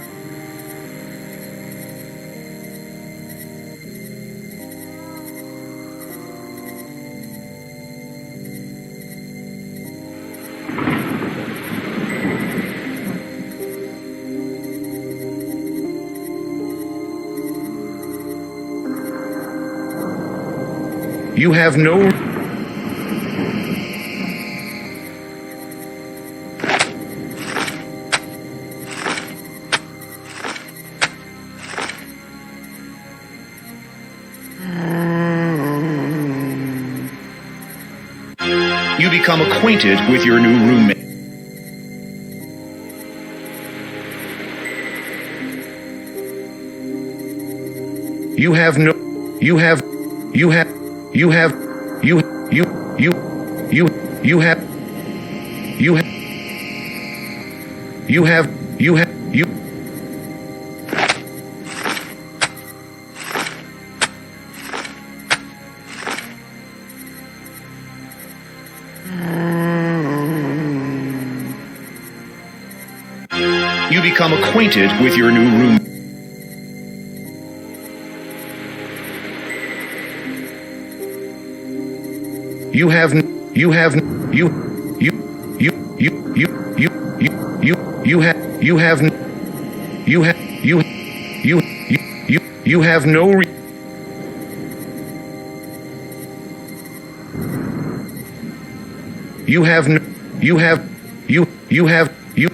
You have no. become acquainted with your new roommate. You have no, you have, you have, you have, you, you, you, you, you have, you have, you have, you have, you. You become acquainted with your new room. You have, you have, you, you, you, you, you, you, you, you have, you have, you have, you, you, you, you have no. You have, you have, you have, you.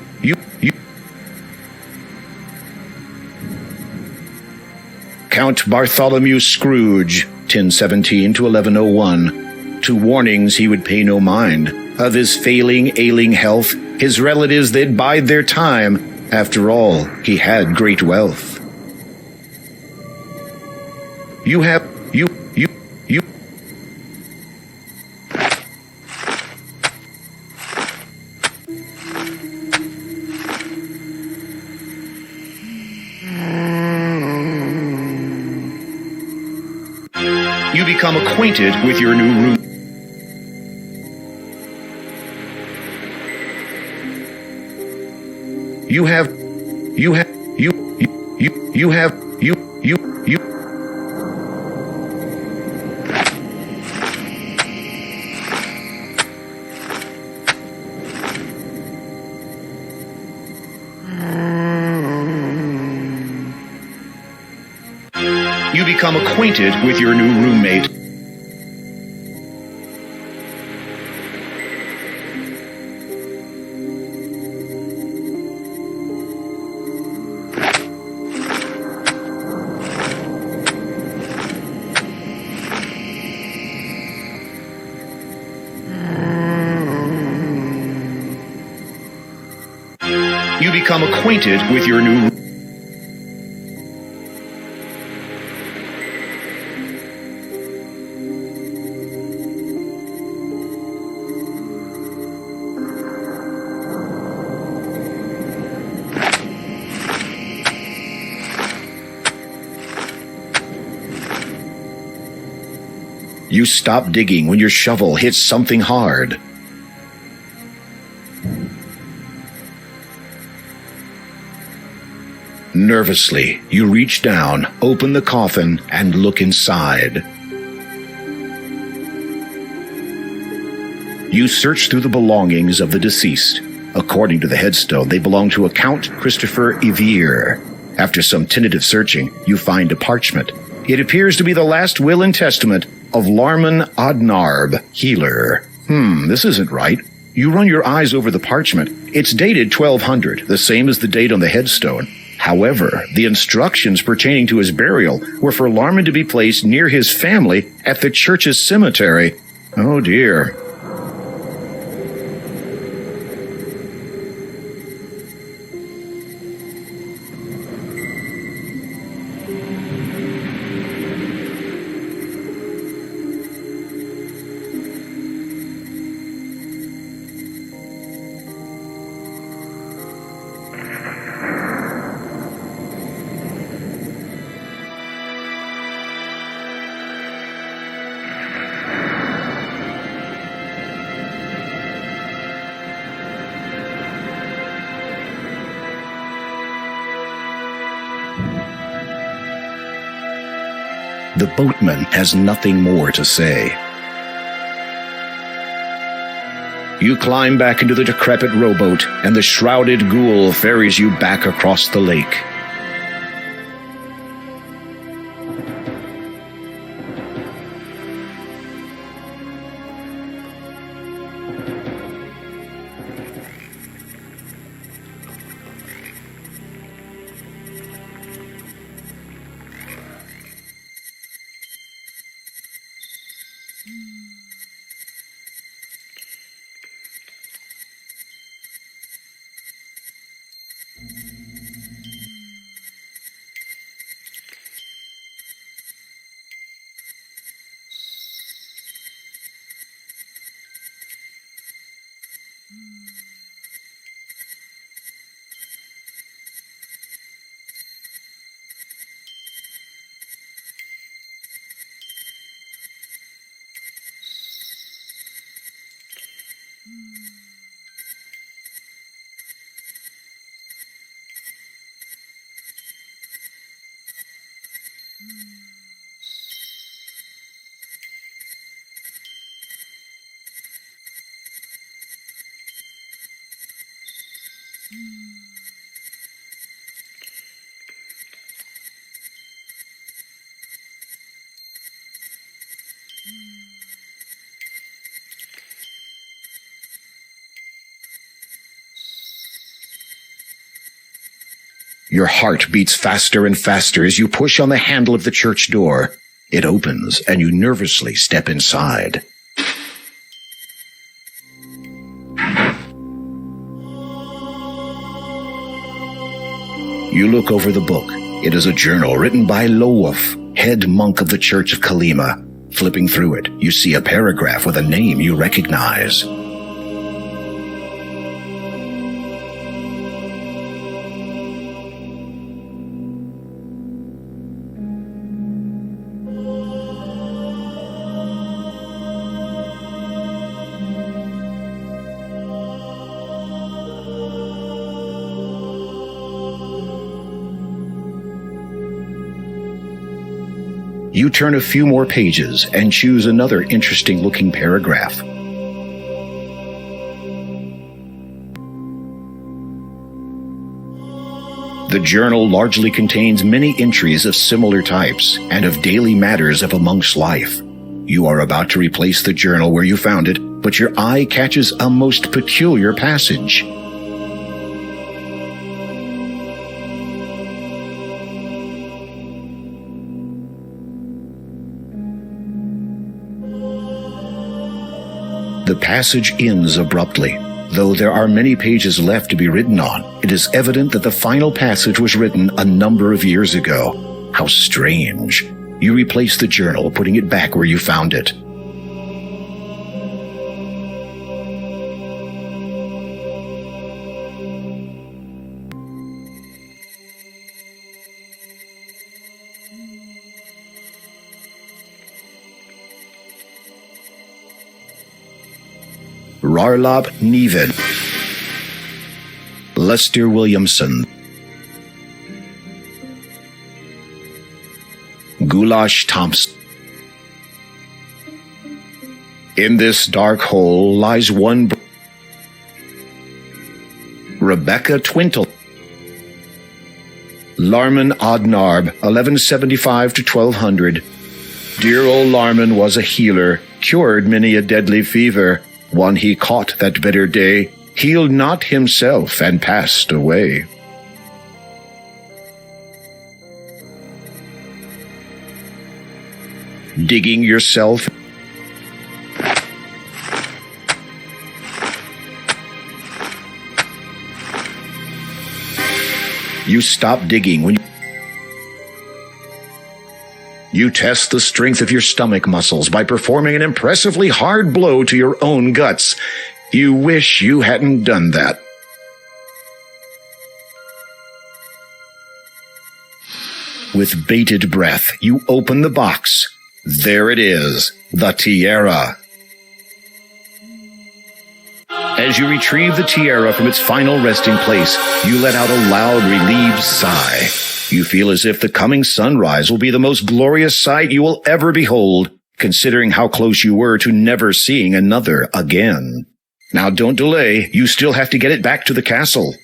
Count Bartholomew Scrooge, 1017 to 1101. To warnings he would pay no mind. Of his ailing health, his relatives they'd bide their time. After all, he had great wealth. You have, you. You become acquainted with your new room. You have, you have, you have, you. You become acquainted with your new roommate. You become acquainted with your new. You stop digging when your shovel hits something hard. Nervously, you reach down, open the coffin, and look inside. You search through the belongings of the deceased. According to the headstone, they belong to a Count Christopher Evere. After some tentative searching, you find a parchment. It appears to be the last will and testament of Larman Odnarb, healer. This isn't right. You run your eyes over the parchment. It's dated 1200, the same as the date on the headstone. However, the instructions pertaining to his burial were for Larman to be placed near his family at the church's cemetery. Oh dear. The boatman has nothing more to say. You climb back into the decrepit rowboat, and the shrouded ghoul ferries you back across the lake. Your heart beats faster and faster as you push on the handle of the church door. It opens, and you nervously step inside. You look over the book. It is a journal written by Lowolf, head monk of the Church of Kalima. Flipping through it, you see a paragraph with a name you recognize. You turn a few more pages and choose another interesting-looking paragraph. The journal largely contains many entries of similar types and of daily matters of a monk's life. You are about to replace the journal where you found it, but your eye catches a most peculiar passage. The passage ends abruptly. Though there are many pages left to be written on, it is evident that the final passage was written a number of years ago. How strange. You replace the journal, putting it back where you found it. Rarlap Neven, Lester Williamson, Goulash Thompson. In this dark hole lies one Rebecca Twintle, Larman Odnarb, 1175 to 1200. Dear old Larman was a healer, cured many a deadly fever. One he caught that bitter day, healed not himself and passed away. Digging yourself. You stop digging when you test the strength of your stomach muscles by performing an impressively hard blow to your own guts. You wish you hadn't done that. With bated breath, you open the box. There it is, the tiara. As you retrieve the tiara from its final resting place, you let out a loud, relieved sigh. You feel as if the coming sunrise will be the most glorious sight you will ever behold, considering how close you were to never seeing another again. Now don't delay, you still have to get it back to the castle.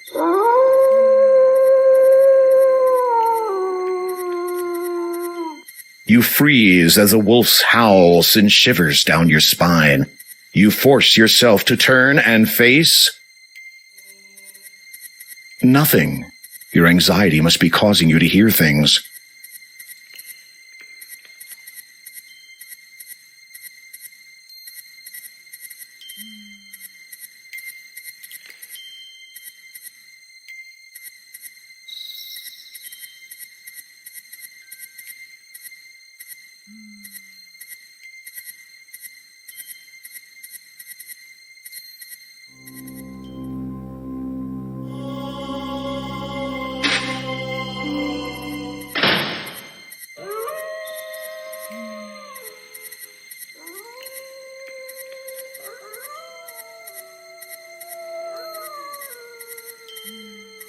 You freeze as a wolf's howl sends shivers down your spine. You force yourself to turn and face nothing. Your anxiety must be causing you to hear things.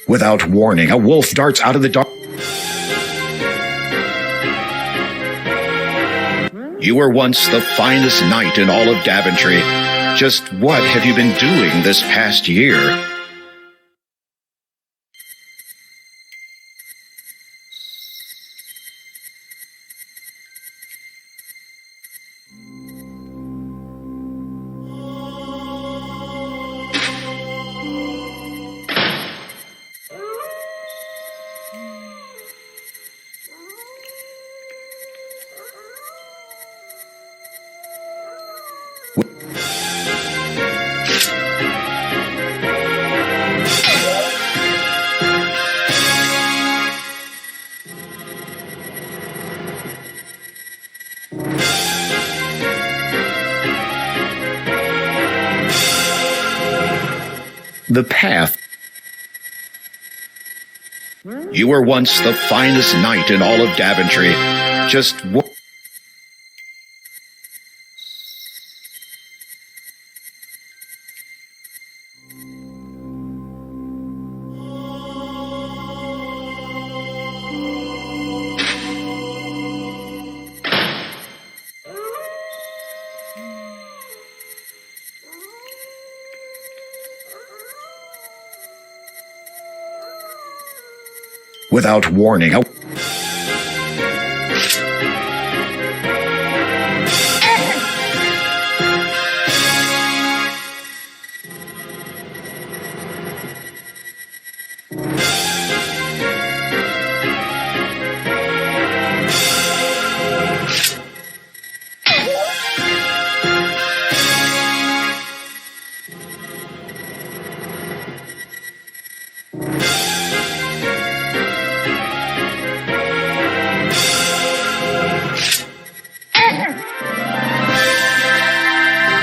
Without warning, a wolf darts out of the dark. You were once the finest knight in all of Daventry. Just what have you been doing this past year? The path. You were once the finest knight in all of Daventry. Just what? Without warning.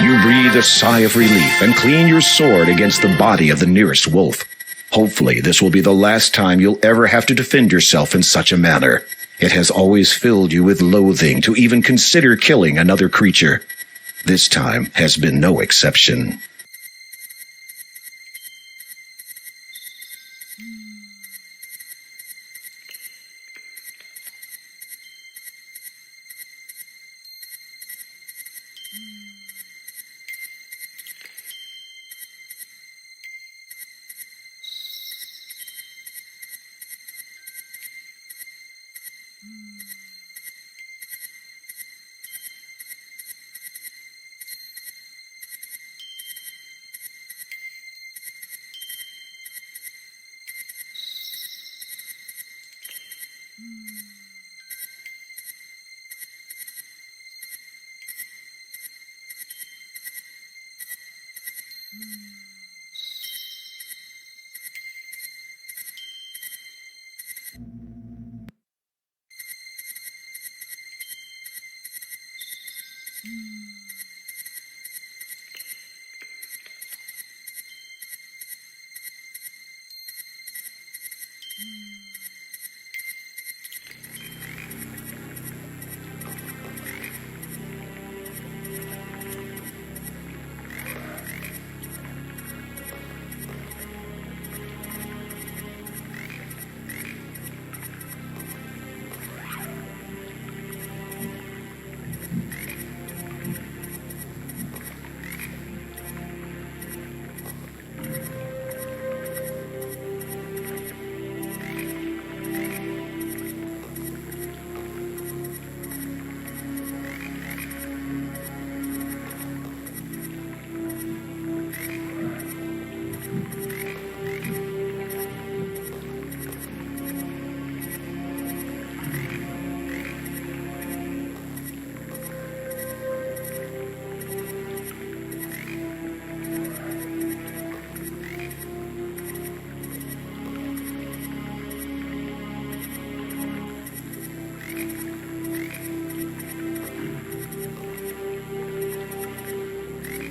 You breathe a sigh of relief and clean your sword against the body of the nearest wolf. Hopefully, this will be the last time you'll ever have to defend yourself in such a manner. It has always filled you with loathing to even consider killing another creature. This time has been no exception.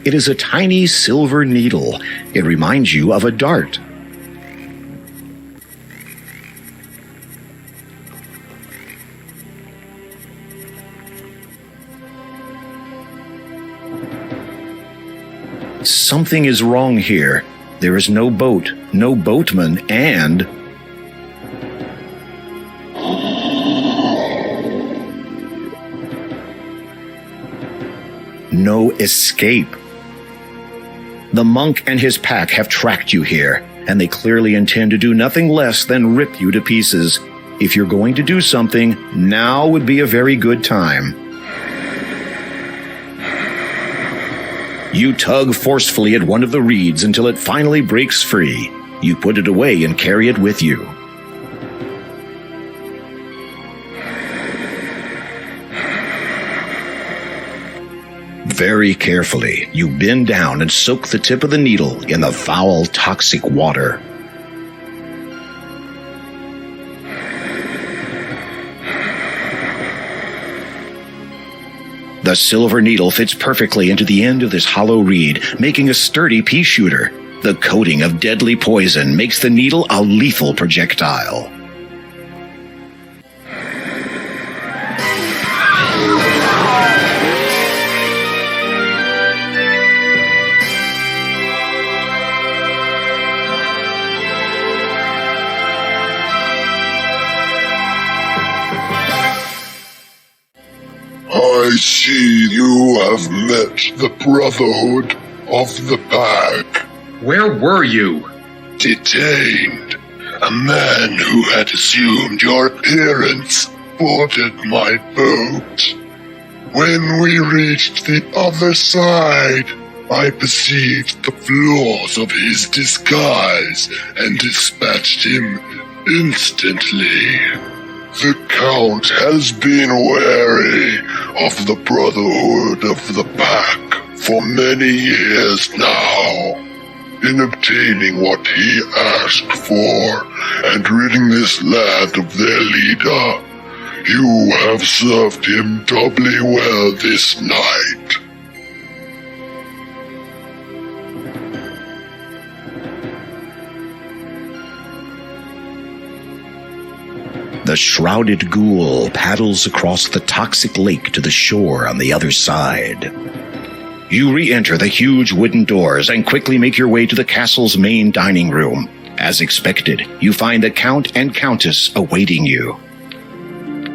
It is a tiny silver needle. It reminds you of a dart. Something is wrong here. There is no boat, no boatman, and no escape. The monk and his pack have tracked you here, and they clearly intend to do nothing less than rip you to pieces. If you're going to do something, now would be a very good time. You tug forcefully at one of the reeds until it finally breaks free. You put it away and carry it with you. Very carefully, you bend down and soak the tip of the needle in the foul, toxic water. The silver needle fits perfectly into the end of this hollow reed, making a sturdy pea shooter. The coating of deadly poison makes the needle a lethal projectile. I see you have met the Brotherhood of the Pack. Where were you? Detained. A man who had assumed your appearance boarded my boat. When we reached the other side, I perceived the flaws of his disguise and dispatched him instantly. The Count has been wary of the Brotherhood of the Pack for many years now. In obtaining what he asked for and ridding this land of their leader, you have served him doubly well this night. The shrouded ghoul paddles across the toxic lake to the shore on the other side. You re-enter the huge wooden doors and quickly make your way to the castle's main dining room. As expected, you find the Count and Countess awaiting you.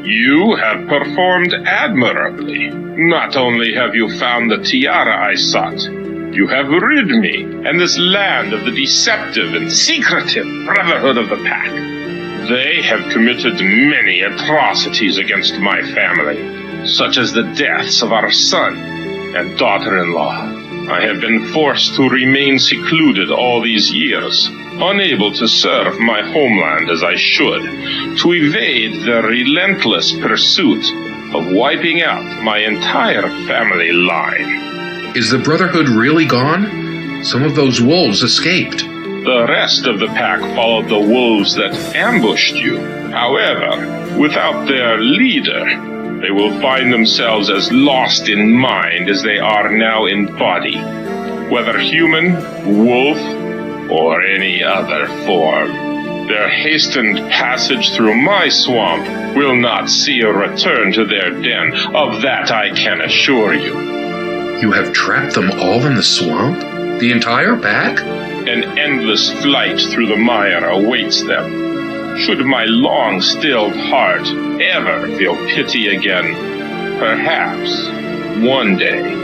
You have performed admirably. Not only have you found the tiara I sought, you have rid me and this land of the deceptive and secretive Brotherhood of the Pack. They have committed many atrocities against my family, such as the deaths of our son and daughter-in-law. I have been forced to remain secluded all these years, unable to serve my homeland as I should, to evade their relentless pursuit of wiping out my entire family line. Is the Brotherhood really gone? Some of those wolves escaped. The rest of the pack followed the wolves that ambushed you. However, without their leader, they will find themselves as lost in mind as they are now in body, whether human, wolf, or any other form. Their hastened passage through my swamp will not see a return to their den. Of that I can assure you. You have trapped them all in the swamp? The entire pack? An endless flight through the mire awaits them. Should my long-stilled heart ever feel pity again, perhaps one day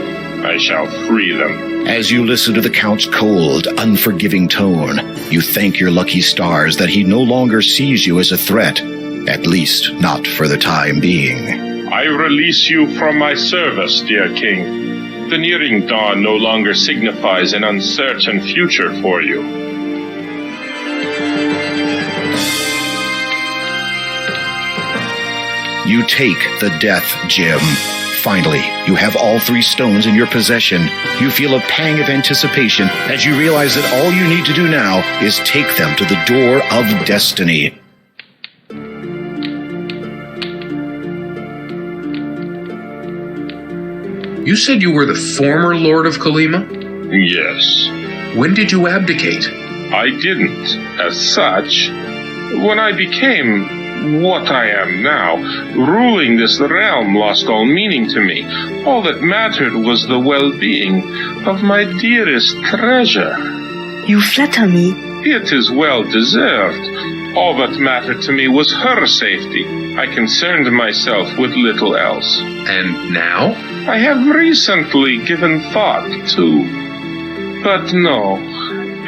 I shall free them. As you listen to the Count's cold, unforgiving tone, you thank your lucky stars that he no longer sees you as a threat, at least not for the time being. I release you from my service, dear King. The nearing dawn no longer signifies an uncertain future for you. You take the death gem. Finally, you have all 3 stones in your possession. You feel a pang of anticipation as you realize that all you need to do now is take them to the door of destiny. You said you were the former Lord of Kalima? Yes. When did you abdicate? I didn't, as such. When I became what I am now, ruling this realm lost all meaning to me. All that mattered was the well-being of my dearest treasure. You flatter me. It is well deserved. All that mattered to me was her safety. I concerned myself with little else. And now? I have recently given thought to... But no,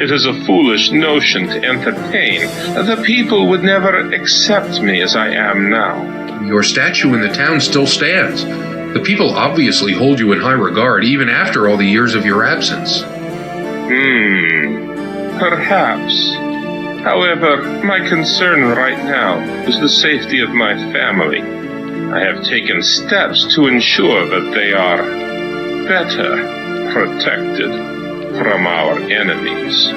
it is a foolish notion to entertain. The people would never accept me as I am now. Your statue in the town still stands. The people obviously hold you in high regard even after all the years of your absence. Perhaps. However, my concern right now is the safety of my family. I have taken steps to ensure that they are better protected from our enemies.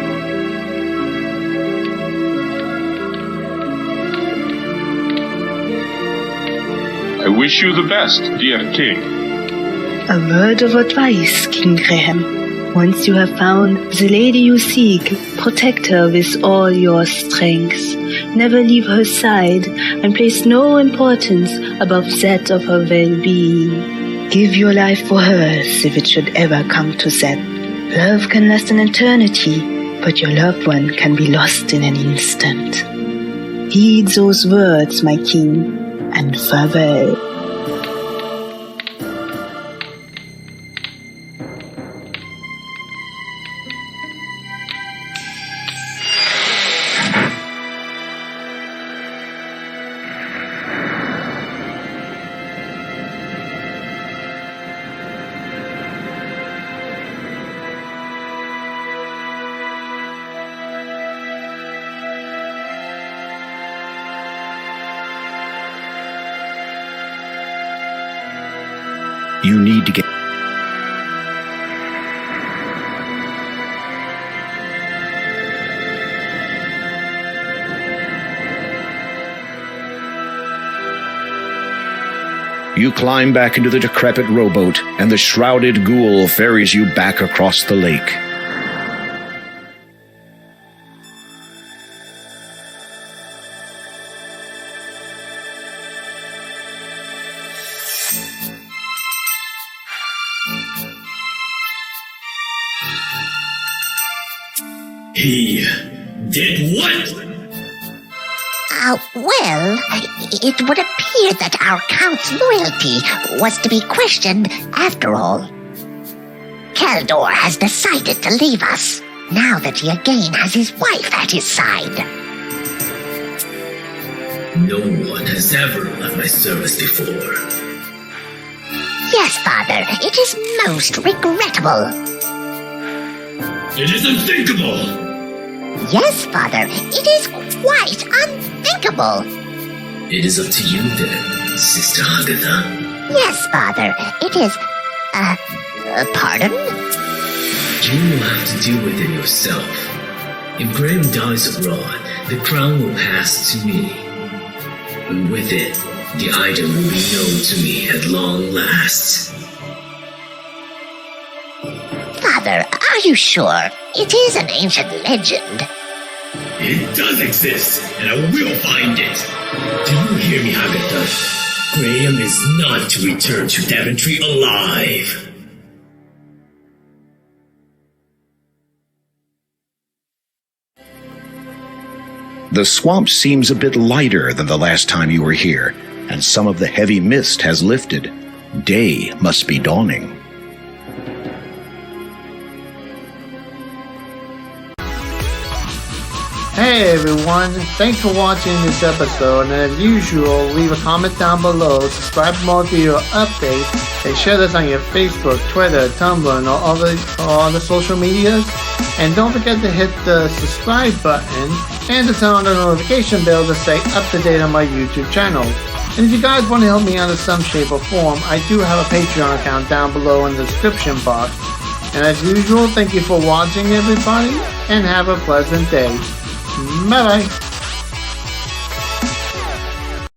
I wish you the best, dear King. A word of advice, King Graham. Once you have found the lady you seek, protect her with all your strength. Never leave her side, and place no importance above that of her well-being. Give your life for hers if it should ever come to that. Love can last an eternity, but your loved one can be lost in an instant. Heed those words, my king, and farewell. You need to get... You climb back into the decrepit rowboat, and the shrouded ghoul ferries you back across the lake. He did what? Well, it would appear that our Count's loyalty was to be questioned after all. Kaldor has decided to leave us, now that he again has his wife at his side. No one has ever left my service before. Yes, Father, it is most regrettable. It is unthinkable! Yes, Father, it is quite unthinkable. It is up to you then, Sister Agatha. Yes, Father, it is... pardon? You will have to deal with it yourself. If Graham dies abroad, the crown will pass to me. And with it, the item will be known to me at long last. Father, are you sure? It is an ancient legend. It does exist, and I will find it. Do you hear me, Agatha? Graham is not to return to Daventry alive. The swamp seems a bit lighter than the last time you were here, and some of the heavy mist has lifted. Day must be dawning. Hey everyone, thanks for watching this episode, and as usual, leave a comment down below, subscribe for more video updates, and share this on your Facebook, Twitter, Tumblr, and all the social medias. And don't forget to hit the subscribe button and to turn on the notification bell to stay up to date on my YouTube channel. And if you guys want to help me out in some shape or form, I do have a Patreon account down below in the description box. And as usual, thank you for watching everybody, and have a pleasant day. Bye bye.